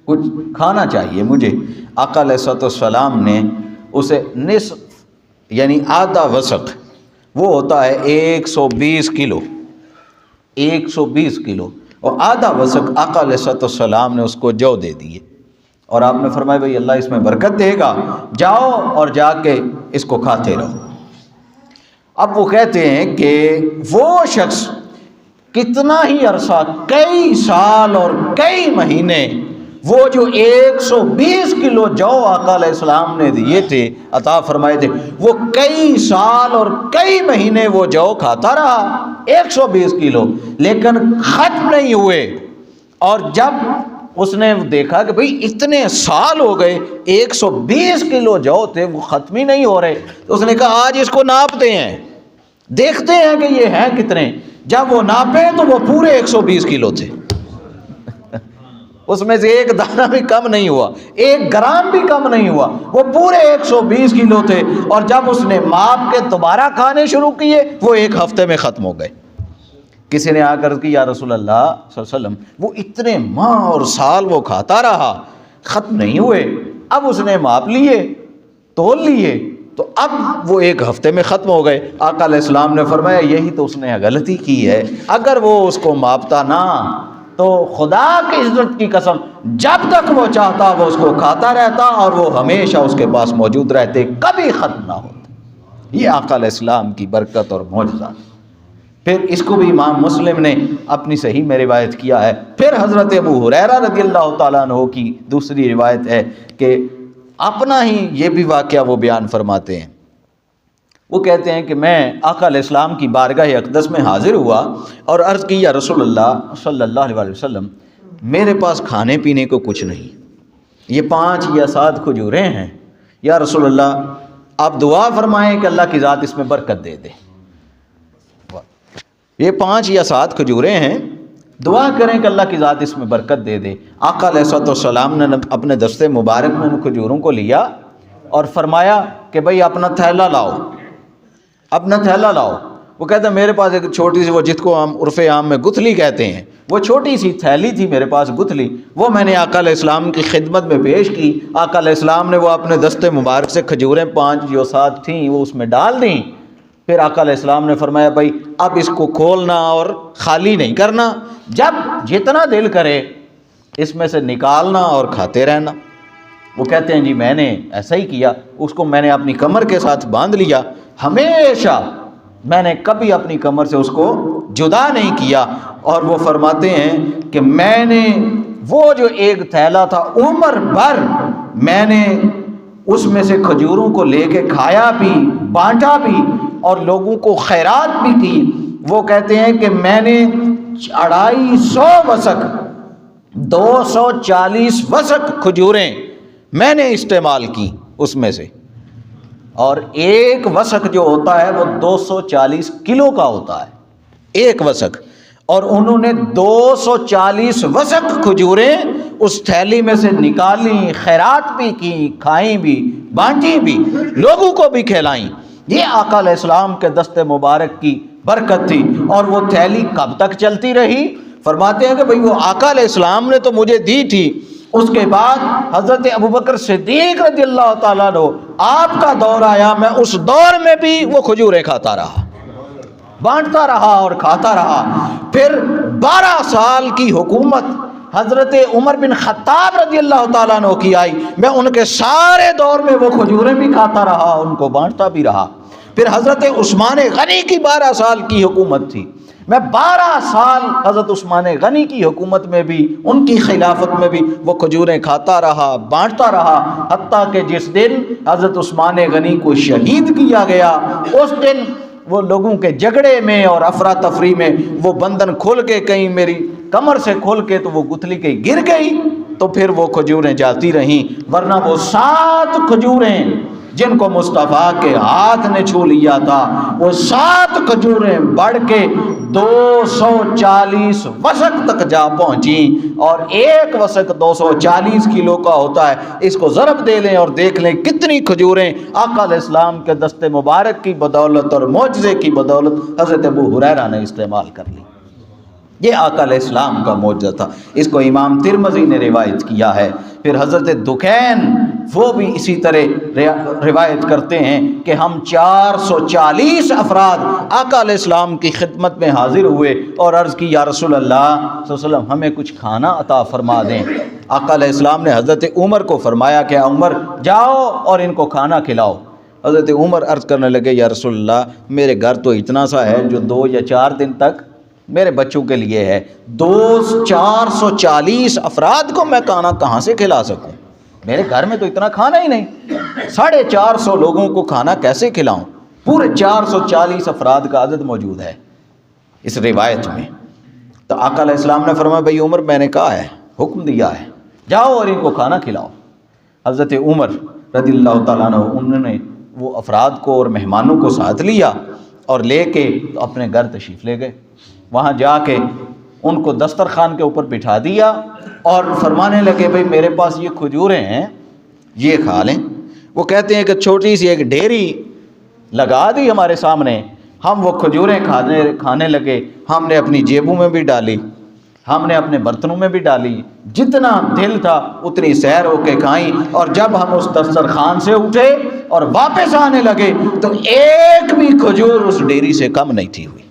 کچھ کھانا چاہیے مجھے۔ آقا علیہ السلام نے اسے نصف یعنی آدھا وسق، وہ ہوتا ہے 120 کلو، 120 کلو، اور آدھا وسق آقا علیہ السلام نے اس کو جو دے دیے، اور آپ نے فرمایا بھئی اللہ اس میں برکت دے گا، جاؤ اور جا کے اس کو کھاتے رہو۔ اب وہ کہتے ہیں کہ وہ شخص کتنا ہی عرصہ، کئی سال اور کئی مہینے، وہ جو 120 کلو جو آقا علیہ السلام نے دیے تھے، عطا فرمائے تھے، وہ کئی سال اور کئی مہینے وہ جو کھاتا رہا 120 کلو، لیکن ختم نہیں ہوئے۔ اور جب اس نے دیکھا کہ بھئی اتنے سال ہو گئے، 120 کلو جو تھے وہ ختم ہی نہیں ہو رہے، تو اس نے کہا آج اس کو ناپتے ہیں، دیکھتے ہیں کہ یہ ہیں کتنے۔ جب وہ ناپے تو وہ پورے 120 کلو تھے، اس میں سے ایک دانہ بھی کم نہیں ہوا، 1 گرام بھی کم نہیں ہوا، وہ پورے 120 کلو تھے۔ اور جب اس نے ماپ کے دوبارہ کھانے شروع کیے وہ 1 ہفتے میں ختم ہو گئے۔ کسی نے آ کر کہ یا رسول اللہ صلی اللہ علیہ وسلم وہ اتنے ماہ اور سال وہ کھاتا رہا، ختم نہیں ہوئے، اب اس نے ماپ لیے، تول لیے، تو اب وہ 1 ہفتے میں ختم ہو گئے۔ آقا علیہ السلام نے فرمایا یہی تو اس نے غلطی کی ہے، اگر وہ اس کو ماپتا نہ تو خدا کی عزت کی قسم جب تک وہ چاہتا وہ اس کو کھاتا رہتا اور وہ ہمیشہ اس کے پاس موجود رہتے، کبھی ختم نہ ہوتے۔ یہ آقا علیہ السلام کی برکت اور معجزہ۔ پھر اس کو بھی امام مسلم نے اپنی صحیح میں روایت کیا ہے۔ پھر حضرت ابو ہریرہ رضی اللہ تعالیٰ عنہ کی دوسری روایت ہے کہ اپنا ہی یہ بھی واقعہ وہ بیان فرماتے ہیں، وہ کہتے ہیں کہ میں آقا علیہ السلام کی بارگاہ اقدس میں حاضر ہوا اور عرض کی یا رسول اللہ صلی اللہ علیہ وسلم میرے پاس کھانے پینے کو کچھ نہیں، یہ 5 یا 7 کھجوریں ہیں، یا رسول اللہ آپ دعا فرمائیں کہ اللہ کی ذات اس میں برکت دے دے۔ یہ 5 یا 7 کھجوریں ہیں، دعا کریں کہ اللہ کی ذات اس میں برکت دے دے۔ آقا علیہ السلام نے اپنے دستے مبارک میں ان کھجوروں کو لیا اور فرمایا کہ بھئی اپنا تھیلا لاؤ، اپنا تھیلا لاؤ، وہ کہتا ہے میرے پاس ایک چھوٹی سی، وہ جس کو ہم عرف عام میں گتھلی کہتے ہیں، وہ چھوٹی سی تھیلی تھی میرے پاس گتھلی، وہ میں نے آقا علیہ السلام کی خدمت میں پیش کی۔ آقا علیہ السلام نے وہ اپنے دستے مبارک سے کھجوریں 5 جو 7 تھیں وہ اس میں ڈال دیں۔ پھر آقا علیہ السلام نے فرمایا بھائی اب اس کو کھولنا اور خالی نہیں کرنا، جب جتنا دل کرے اس میں سے نکالنا اور کھاتے رہنا۔ وہ کہتے ہیں جی میں نے ایسا ہی کیا، اس کو میں نے اپنی کمر کے ساتھ باندھ لیا، ہمیشہ میں نے کبھی اپنی کمر سے اس کو جدا نہیں کیا۔ اور وہ فرماتے ہیں کہ میں نے وہ جو ایک تھیلا تھا عمر بھر میں نے اس میں سے کھجوروں کو لے کے کھایا بھی، بانٹا بھی اور لوگوں کو خیرات بھی کی۔ وہ کہتے ہیں کہ میں نے 250 وسق 240 وسق کھجوریں میں نے استعمال کی اس میں سے، اور ایک وسق جو ہوتا ہے وہ 240 کلو کا ہوتا ہے ایک وسق، اور انہوں نے 240 وسق کھجوریں اس تھیلی میں سے نکالی، خیرات بھی کی، کھائیں بھی، بانٹی بھی، لوگوں کو بھی کھلائیں۔ یہ آقا علیہ السلام کے دست مبارک کی برکت تھی۔ اور وہ تھیلی کب تک چلتی رہی؟ فرماتے ہیں کہ بھئی وہ آقا علیہ السلام نے تو مجھے دی تھی، اس کے بعد حضرت ابوبکر صدیق رضی اللہ تعالیٰ عنہ آپ کا دور آیا، میں اس دور میں بھی وہ کھجوریں کھاتا رہا، بانٹتا رہا اور کھاتا رہا۔ پھر 12 سال کی حکومت حضرت عمر بن خطاب رضی اللہ تعالیٰ عنہ کی آئی، میں ان کے سارے دور میں وہ کھجوریں بھی کھاتا رہا، ان کو بانٹتا بھی رہا۔ پھر حضرت عثمان غنی کی 12 سال کی حکومت تھی، میں 12 سال حضرت عثمان غنی کی حکومت میں بھی، ان کی خلافت میں بھی وہ کھجوریں کھاتا رہا، بانٹتا رہا، حتیٰ کہ جس دن حضرت عثمان غنی کو شہید کیا گیا اس دن وہ لوگوں کے جھگڑے میں اور افراتفری میں وہ بندن کھل کے کہیں میری کمر سے کھل کے تو وہ گتھلی کہیں گر گئی، تو پھر وہ کھجوریں جاتی رہیں، ورنہ وہ 7 کھجوریں جن کو مصطفیٰ کے ہاتھ نے چھو لیا تھا، وہ 7 کھجوریں بڑھ کے 240 وسق تک جا پہنچیں، اور ایک وسق 240 کلو کا ہوتا ہے۔ اس کو ضرب دے لیں اور دیکھ لیں کتنی کھجوریں آقا علیہ السلام کے دست مبارک کی بدولت اور معجزے کی بدولت حضرت ابو ہریرہ نے استعمال کر لی۔ یہ آقا علیہ السلام کا معجزہ تھا، اس کو امام ترمذی نے روایت کیا ہے۔ پھر حضرت دکین وہ بھی اسی طرح روایت کرتے ہیں کہ ہم 440 افراد آقا علیہ السلام کی خدمت میں حاضر ہوئے اور عرض کی یا رسول اللہ صلی اللہ علیہ وسلم ہمیں کچھ کھانا عطا فرما دیں۔ آقا علیہ السلام نے حضرت عمر کو فرمایا کہ عمر جاؤ اور ان کو کھانا کھلاؤ۔ حضرت عمر عرض کرنے لگے یا رسول اللہ میرے گھر تو اتنا سا ہے جو 2 یا 4 دن تک میرے بچوں کے لیے ہے، 440 افراد کو میں کھانا کہاں سے کھلا سکوں؟ میرے گھر میں تو اتنا کھانا ہی نہیں، 450 لوگوں کو کھانا کیسے کھلاؤں؟ پورے 440 افراد کا عدد موجود ہے اس روایت میں۔ تو آقا علیہ السلام نے فرمایا بھئی عمر میں نے کہا ہے، حکم دیا ہے، جاؤ اور ان کو کھانا کھلاؤ۔ حضرت عمر رضی اللہ تعالیٰ عنہ انہوں نے وہ افراد کو اور مہمانوں کو ساتھ لیا اور لے کے اپنے گھر تشریف لے گئے۔ وہاں جا کے ان کو دسترخوان کے اوپر بٹھا دیا اور فرمانے لگے بھئی میرے پاس یہ کھجوریں ہیں، یہ کھا لیں۔ وہ کہتے ہیں کہ چھوٹی سی ایک ڈھیری لگا دی ہمارے سامنے، ہم وہ کھجوریں کھانے لگے، ہم نے اپنی جیبوں میں بھی ڈالی، ہم نے اپنے برتنوں میں بھی ڈالی، جتنا دل تھا اتنی سیر ہو کے کھائیں۔ اور جب ہم اس دسترخوان سے اٹھے اور واپس آنے لگے تو ایک بھی کھجور اس ڈیری سے کم نہیں تھی ہوئی،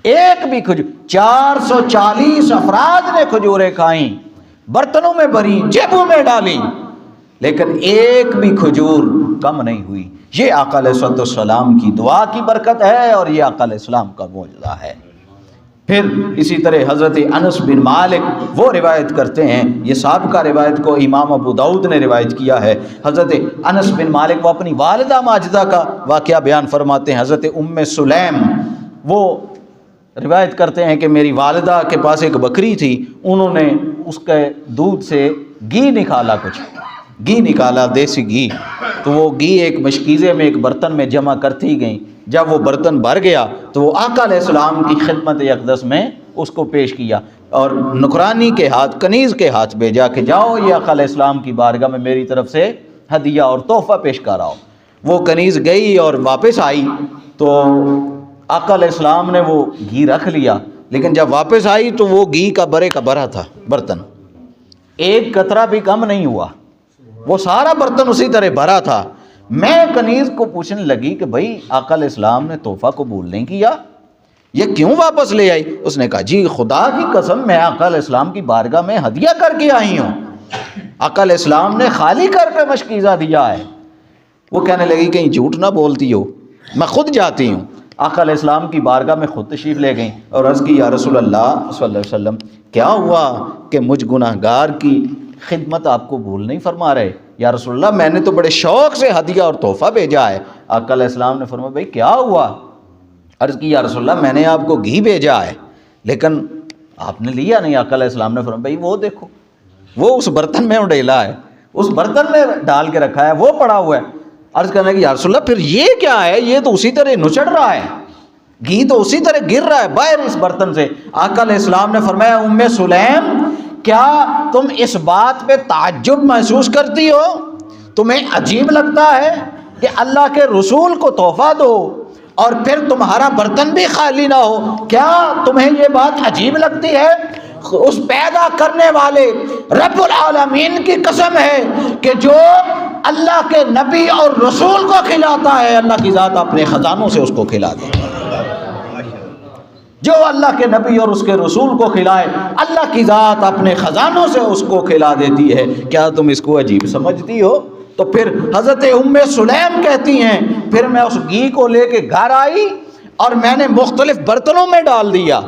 ایک بھی کھجور۔ 440 افراد نے کھجوریں کھائیں، برتنوں میں بھری، جیبوں میں ڈالیں، لیکن ایک بھی کھجور کم نہیں ہوئی۔ یہ آقا علیہ السلام کی دعا کی برکت ہے اور یہ آقا علیہ السلام کا معجزہ ہے۔ پھر اسی طرح حضرت انس بن مالک وہ روایت کرتے ہیں، یہ سابقہ روایت کو امام ابو داؤد نے روایت کیا ہے۔ حضرت انس بن مالک وہ اپنی والدہ ماجدہ کا واقعہ بیان فرماتے ہیں۔ حضرت ام سلیم وہ روایت کرتے ہیں کہ میری والدہ کے پاس ایک بکری تھی، انہوں نے اس کے دودھ سے گھی نکالا، کچھ گھی نکالا، دیسی گھی، تو وہ گھی ایک مشکیزے میں ایک برتن میں جمع کرتی گئیں۔ جب وہ برتن بھر گیا تو وہ آقا علیہ السلام کی خدمت اقدس میں اس کو پیش کیا اور نکرانی کے ہاتھ، کنیز کے ہاتھ بھیجا کہ جاؤ یہ آقا علیہ السلام کی بارگاہ میں میری طرف سے ہدیہ اور تحفہ پیش کر آؤ۔ وہ کنیز گئی اور واپس آئی تو آقا علیہ السلام نے وہ گھی رکھ لیا، لیکن جب واپس آئی تو وہ گھی کا برے کا برا تھا برتن، ایک قطرہ بھی کم نہیں ہوا، وہ سارا برتن اسی طرح بھرا تھا۔ میں کنیز کو پوچھنے لگی کہ بھائی آقا علیہ السلام نے تحفہ قبول نہیں کیا، یہ کیوں واپس لے آئی؟ اس نے کہا جی خدا کی قسم میں آقا علیہ السلام کی بارگاہ میں ہدیہ کر کے آئی ہوں، آقا علیہ السلام نے خالی کر کے مشکیزہ دیا ہے۔ وہ کہنے لگی کہیں جھوٹ نہ بولتی ہو، میں خود جاتی ہوں۔ آقا علیہ السلام کی بارگاہ میں خود تشریف لے گئیں اور عرض کی یا رسول اللہ صلی اللہ علیہ وسلم کیا ہوا کہ مجھ گناہگار کی خدمت آپ قبول نہیں فرما رہے؟ یا رسول اللہ میں نے تو بڑے شوق سے ہدیہ اور تحفہ بھیجا ہے۔ آقا علیہ السلام نے فرمایا بھائی کیا ہوا؟ عرض کی یا رسول اللہ میں نے آپ کو گھی بھیجا ہے لیکن آپ نے لیا نہیں۔ آقا علیہ السلام نے فرمایا بھائی وہ دیکھو، وہ اس برتن میں اڈیلا ہے، اس برتن میں ڈال کے رکھا ہے، وہ پڑا ہوا ہے۔ عرض کرنے کی یا رسول اللہ پھر یہ کیا ہے؟ یہ تو اسی طرح نچڑ رہا ہے، گھی تو اسی طرح گر رہا ہے باہر اس برتن سے۔ آقا علیہ السلام نے فرمایا ام سلیم کیا تم اس بات پہ تعجب محسوس کرتی ہو؟ تمہیں عجیب لگتا ہے کہ اللہ کے رسول کو تحفہ دو اور پھر تمہارا برتن بھی خالی نہ ہو؟ کیا تمہیں یہ بات عجیب لگتی ہے؟ اس پیدا کرنے والے رب العالمین کی قسم ہے کہ جو اللہ کے نبی اور رسول کو کھلاتا ہے اللہ کی ذات اپنے خزانوں سے اس کو کھلا دے۔ جو اللہ کے نبی اور اس کے رسول کو کھلائے اللہ کی ذات اپنے خزانوں سے اس کو کھلا دیتی ہے۔ کیا تم اس کو عجیب سمجھتی ہو؟ تو پھر حضرت ام سلیم کہتی ہیں پھر میں اس گھی کو لے کے گھر آئی اور میں نے مختلف برتنوں میں ڈال دیا،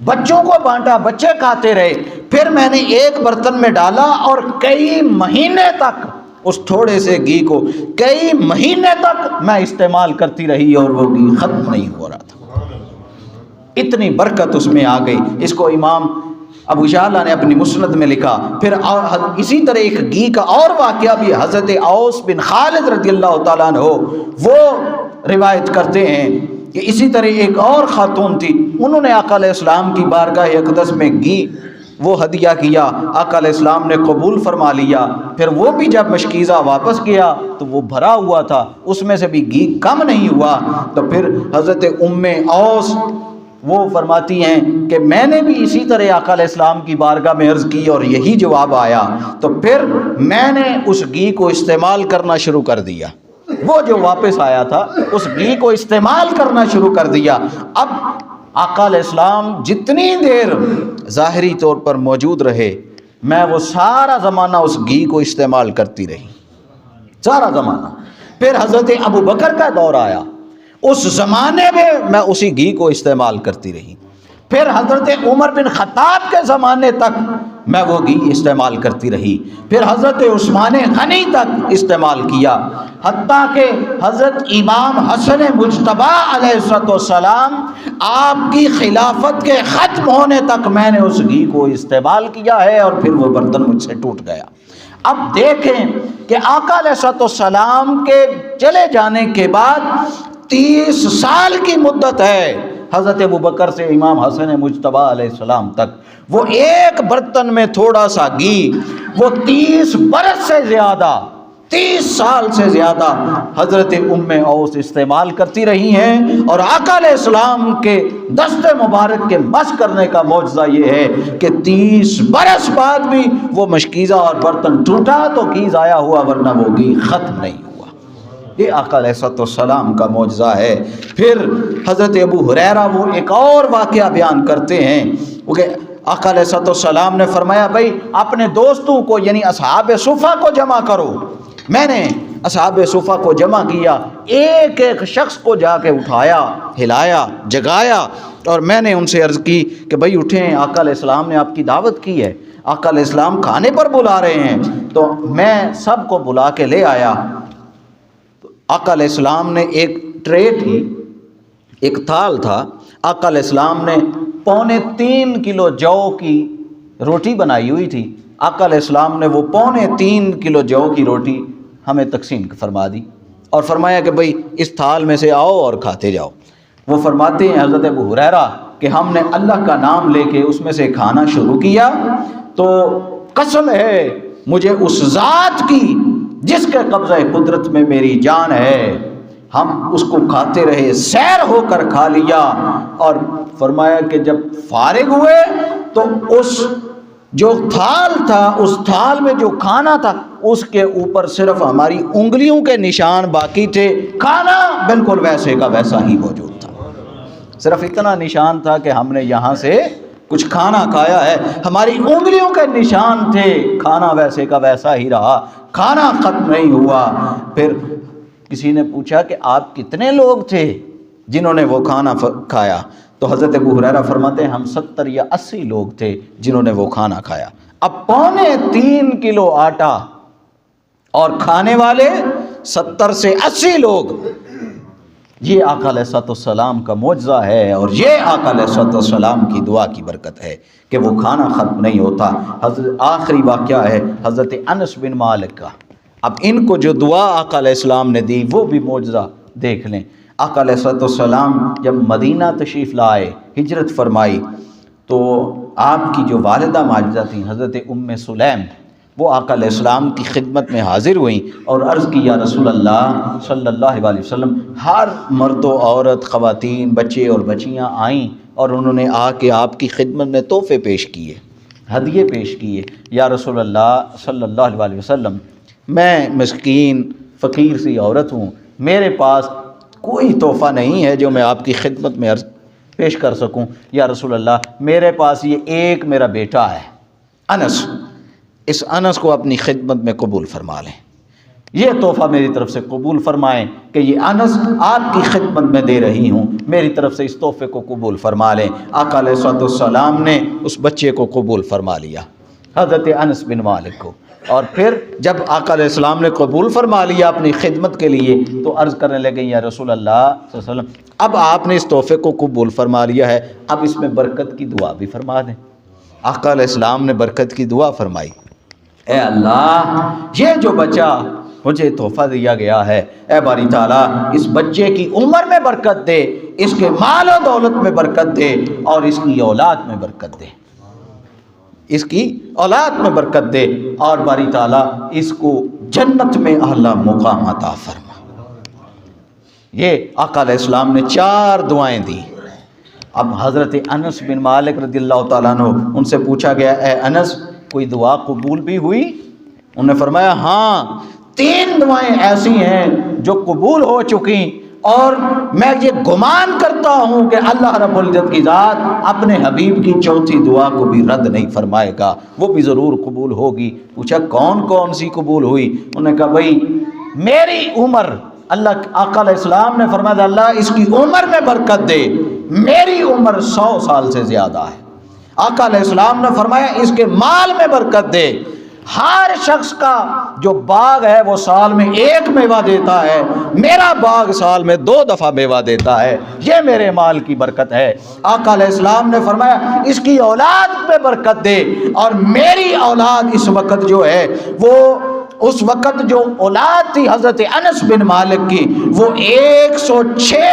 بچوں کو بانٹا، بچے کھاتے رہے، پھر میں نے ایک برتن میں ڈالا اور کئی مہینے تک اس تھوڑے سے گھی کو کئی مہینے تک میں استعمال کرتی رہی اور وہ گھی ختم نہیں ہو رہا تھا۔ اتنی برکت اس میں آ گئی۔ اس کو امام ابو شعلہ نے اپنی مسند میں لکھا۔ پھر اسی طرح ایک گھی کا اور واقعہ بھی حضرت اوس بن خالد رضی اللہ تعالیٰ عنہ وہ روایت کرتے ہیں کہ اسی طرح ایک اور خاتون تھی، انہوں نے آقا علیہ السلام کی بارگاہ اقدس میں گھی وہ ہدیہ کیا، آقا علیہ السلام نے قبول فرما لیا۔ پھر وہ بھی جب مشکیزہ واپس کیا تو وہ بھرا ہوا تھا، اس میں سے بھی گھی کم نہیں ہوا۔ تو پھر حضرت ام اوس وہ فرماتی ہیں کہ میں نے بھی اسی طرح آقا علیہ السلام کی بارگاہ میں عرض کی اور یہی جواب آیا، تو پھر میں نے اس گھی کو استعمال کرنا شروع کر دیا، وہ جو واپس آیا تھا اس گھی کو استعمال کرنا شروع کر دیا۔ اب آقا علیہ السلام جتنی دیر ظاہری طور پر موجود رہے میں وہ سارا زمانہ اس گھی کو استعمال کرتی رہی، سارا زمانہ۔ پھر حضرت ابو بکر کا دور آیا، اس زمانے میں میں اسی گھی کو استعمال کرتی رہی۔ پھر حضرت عمر بن خطاب کے زمانے تک میں وہ گھی استعمال کرتی رہی۔ پھر حضرت عثمان غنی تک استعمال کیا، حتیٰ کہ حضرت امام حسن مجتبی علیہ السلام آپ کی خلافت کے ختم ہونے تک میں نے اس گھی کو استعمال کیا ہے اور پھر وہ برتن مجھ سے ٹوٹ گیا۔ اب دیکھیں کہ آقا علیہ السلام کے چلے جانے کے بعد 30 سال کی مدت ہے حضرت ابوبکر سے امام حسن مجتبی علیہ السلام تک، وہ ایک برتن میں تھوڑا سا گھی وہ 30 برس سے زیادہ 30 سال سے زیادہ حضرت ام اوس استعمال کرتی رہی ہیں۔ اور آقا علیہ السلام کے دست مبارک کے مس کرنے کا معجزہ یہ ہے کہ 30 برس بعد بھی وہ مشکیزہ اور برتن ٹوٹا تو گھی ضائع ہوا، ورنہ وہ گھی ختم نہیں ہوا۔ یہ آقا علیہ السلام کا معجزہ ہے۔ پھر حضرت ابو ہریرہ وہ ایک اور واقعہ بیان کرتے ہیں کہ آقا علیہ السلام نے فرمایا بھائی اپنے دوستوں کو یعنی اصحاب صفہ کو جمع کرو۔ میں نے اصحاب صفہ کو جمع کیا، ایک ایک شخص کو جا کے اٹھایا، ہلایا، جگایا اور میں نے ان سے عرض کی کہ بھائی اٹھیں، آقا علیہ السلام نے آپ کی دعوت کی ہے، آقا علیہ السلام کھانے پر بلا رہے ہیں۔ تو میں سب کو بلا کے لے آیا۔ آقا علیہ السلام نے ایک ٹرے تھی، ایک تھال تھا، آقا علیہ السلام نے 3.25 کلو جو کی روٹی بنائی ہوئی تھی، آقا علیہ السلام نے وہ 3.25 کلو جو کی روٹی ہمیں تقسیم فرما دی اور فرمایا کہ بھئی اس تھال میں سے آؤ اور کھاتے جاؤ۔ وہ فرماتے ہیں حضرت ابو ہریرہ کہ ہم نے اللہ کا نام لے کے اس میں سے کھانا شروع کیا تو قسم ہے مجھے اس ذات کی جس کے قبضہ قدرت میں میری جان ہے، ہم اس کو کھاتے رہے، سیر ہو کر کھا لیا، اور فرمایا کہ جب فارغ ہوئے تو اس جو تھال تھا، اس تھال میں جو کھانا تھا اس کے اوپر صرف ہماری انگلیوں کے نشان باقی تھے، کھانا بالکل ویسے کا ویسا ہی موجود تھا، صرف اتنا نشان تھا کہ ہم نے یہاں سے کچھ کھانا کھایا ہے، ہماری انگلیوں کے نشان تھے، کھانا ویسے کا ویسا ہی رہا، کھانا ختم نہیں ہوا۔ پھر کسی نے پوچھا کہ آپ کتنے لوگ تھے جنہوں نے وہ کھانا کھایا؟ تو حضرت ابو ہریرہ فرماتے ہیں ہم 70 یا 80 لوگ تھے جنہوں نے وہ کھانا کھایا۔ اب 3.25 کلو آٹا اور کھانے والے 70 سے 80 لوگ، یہ آقا علیہ الصلوۃ والسلام کا معجزہ ہے، اور یہ آقا علیہ الصلوۃ والسلام کی دعا کی برکت ہے کہ وہ کھانا ختم نہیں ہوتا۔ آخری واقعہ ہے حضرت انس بن مالک کا۔ اب ان کو جو دعا آقا علیہ السلام نے دی وہ بھی معجزہ دیکھ لیں۔ آقا علیہ الصلوۃ والسلام جب مدینہ تشریف لائے، ہجرت فرمائی، تو آپ کی جو والدہ ماجدہ تھیں حضرت ام سلیم، وہ آقا علیہ السلام کی خدمت میں حاضر ہوئیں اور عرض کی یا رسول اللہ صلی اللہ علیہ وسلم، ہر مرد و عورت، خواتین، بچے اور بچیاں آئیں اور انہوں نے آ کے آپ کی خدمت میں تحفے پیش کیے، ہدیے پیش کیے۔ یا رسول اللہ صلی اللہ علیہ وسلم، میں مسکین فقیر سی عورت ہوں، میرے پاس کوئی تحفہ نہیں ہے جو میں آپ کی خدمت میں پیش کر سکوں۔ یا رسول اللہ، میرے پاس یہ ایک میرا بیٹا ہے انس، اس انس کو اپنی خدمت میں قبول فرما لیں، یہ تحفہ میری طرف سے قبول فرمائیں کہ یہ انس آپ کی خدمت میں دے رہی ہوں، میری طرف سے اس تحفے کو قبول فرما لیں۔ آقا علیہ الصلوۃ والسلام نے اس بچے کو قبول فرما لیا، حضرت انس بن مالک کو، اور پھر جب آقا علیہ السلام نے قبول فرما لیا اپنی خدمت کے لیے تو عرض کرنے لگے یا رسول اللہ صلی اللہ علیہ وسلم، اب آپ نے اس تحفے کو قبول فرما لیا ہے، اب اس میں برکت کی دعا بھی فرما دیں۔ آقا علیہ السلام نے برکت کی دعا فرمائی، اے اللہ یہ جو بچہ مجھے تحفہ دیا گیا ہے، اے باری تعالیٰ اس بچے کی عمر میں برکت دے، اس کے مال و دولت میں برکت دے، اور اس کی اولاد میں برکت دے، اس کی اولاد میں برکت دے، اور باری تعالیٰ اس کو جنت میں اعلیٰ مقام عطا فرما۔ یہ آقا علیہ السلام نے 4 دعائیں دی۔ اب حضرت انس بن مالک رضی اللہ تعالیٰ عنہ ان سے پوچھا گیا، اے انس کوئی دعا قبول بھی ہوئی؟ انہوں نے فرمایا ہاں 3 دعائیں ایسی ہیں جو قبول ہو چکی، اور میں یہ گمان کرتا ہوں کہ اللہ رب العزت کی ذات اپنے حبیب کی 4تھی دعا کو بھی رد نہیں فرمائے گا، وہ بھی ضرور قبول ہوگی۔ پوچھا کون کون سی قبول ہوئی؟ انہوں نے کہا بھائی میری عمر، اللہ آقا علیہ السلام نے فرمایا اللہ اس کی عمر میں برکت دے، میری عمر 100 سال سے زیادہ ہے۔ آقا علیہ السلام نے فرمایا اس کے مال میں برکت دے، ہر شخص کا جو باغ ہے وہ سال میں 1 میوہ دیتا ہے، میرا باغ سال میں 2 دفعہ میوہ دیتا ہے، یہ میرے مال کی برکت ہے۔ آقا علیہ السلام نے فرمایا اس کی اولاد میں برکت دے، اور میری اولاد اس وقت جو ہے وہ اس وقت جو اولاد تھی حضرت انس بن مالک کی وہ 106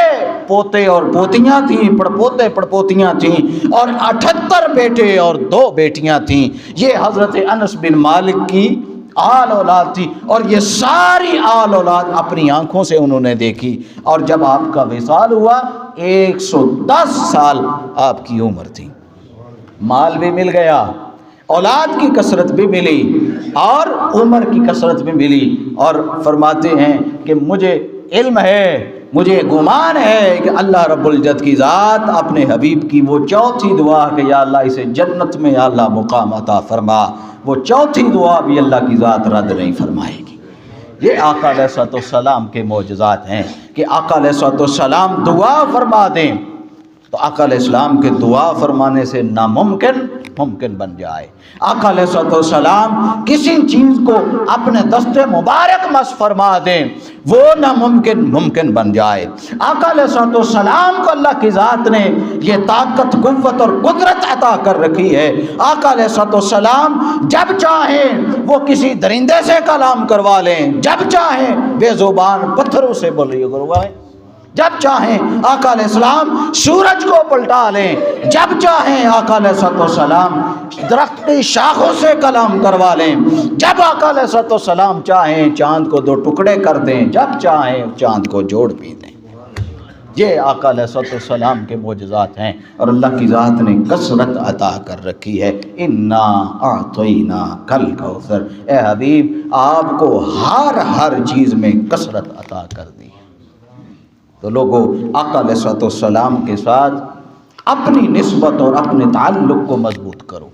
پوتے اور پوتیاں تھیں، پڑپوتے پڑپوتیاں تھیں، اور 78 بیٹے اور 2 بیٹیاں تھیں۔ یہ حضرت انس بن مالک کی آل اولاد تھی، اور یہ ساری آل اولاد اپنی آنکھوں سے انہوں نے دیکھی، اور جب آپ کا وصال ہوا 110 سال آپ کی عمر تھی، مال بھی مل گیا، اولاد کی کثرت بھی ملی، اور عمر کی کثرت بھی ملی، اور فرماتے ہیں کہ مجھے علم ہے، مجھے گمان ہے کہ اللہ رب العزت کی ذات اپنے حبیب کی وہ 4تھی دعا کہ یا اللہ اسے جنت میں یا اللہ مقام عطا فرما، وہ 4تھی دعا بھی اللہ کی ذات رد نہیں فرمائے گی۔ یہ آقا علیہ الصلوۃ والسلام کے معجزات ہیں کہ آقا علیہ الصلوۃ والسلام دعا فرما دیں تو آقا علیہ السلام کے دعا فرمانے سے ناممکن ممکن بن جائے۔ آقا علیہ الصلوۃ والسلام کسی چیز کو اپنے دست مبارک مس فرما دیں وہ ناممکن ممکن بن جائے۔ آقا علیہ الصلوۃ والسلام کو اللہ کی ذات نے یہ طاقت، قوت اور قدرت عطا کر رکھی ہے۔ آقا علیہ الصلوۃ والسلام جب چاہیں وہ کسی درندے سے کلام کروا لیں، جب چاہیں بے زبان پتھروں سے بولی کروائیں، جب چاہیں آقا علیہ السلام سورج کو پلٹا لیں، جب چاہیں آقا علیہ السلام درخت کی شاخوں سے کلام کروا لیں، جب آقا علیہ السلام چاہیں چاند کو دو ٹکڑے کر دیں، جب چاہیں چاند کو جوڑ بھی دیں۔ یہ آقا علیہ السلام کے معجزات ہیں، اور اللہ کی ذات نے کثرت عطا کر رکھی ہے۔ انا اعطینا کل کوثر، اے حبیب آپ کو ہر چیز میں کثرت عطا کر دی۔ تو لوگوں، آقا علیہ السلام کے ساتھ اپنی نسبت اور اپنے تعلق کو مضبوط کرو۔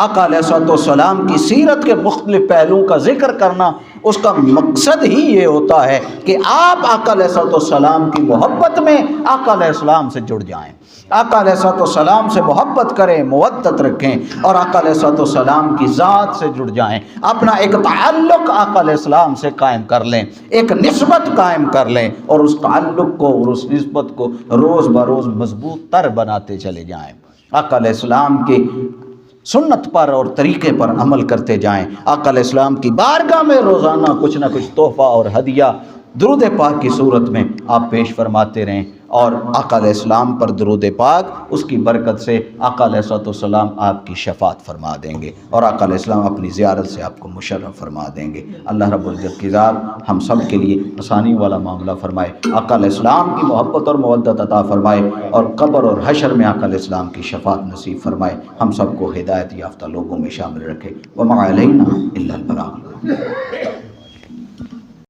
آقا علیہ السلام کی سیرت کے مختلف پہلوؤں کا ذکر کرنا، اس کا مقصد ہی یہ ہوتا ہے کہ آپ آقا علیہ السلام کی محبت میں آقا علیہ السلام سے جڑ جائیں، آقا علیہ السلام سے محبت کریں، مودت رکھیں، اور آقا علیہ السلام کی ذات سے جڑ جائیں، اپنا ایک تعلق آقا علیہ السلام سے قائم کر لیں، ایک نسبت قائم کر لیں، اور اس تعلق کو اور اس نسبت کو روز بروز مضبوط تر بناتے چلے جائیں۔ آقا علیہ السلام کی سنت پر اور طریقے پر عمل کرتے جائیں۔ آقا علیہ السلام کی بارگاہ میں روزانہ کچھ نہ کچھ تحفہ اور ہدیہ درود پاک کی صورت میں آپ پیش فرماتے رہیں، اور آقا علیہ السلام پر درود پاک، اس کی برکت سے آقا علیہ السلام آپ کی شفاعت فرما دیں گے، اور آقا علیہ السلام اپنی زیارت سے آپ کو مشرف فرما دیں گے۔ اللہ رب العزت کی ذات ہم سب کے لیے آسانی والا معاملہ فرمائے، آقا علیہ السلام کی محبت اور مودت عطا فرمائے، اور قبر اور حشر میں آقا علیہ السلام کی شفاعت نصیب فرمائے، ہم سب کو ہدایت یافتہ لوگوں میں شامل رکھے۔ وما علینا الا البلاغ۔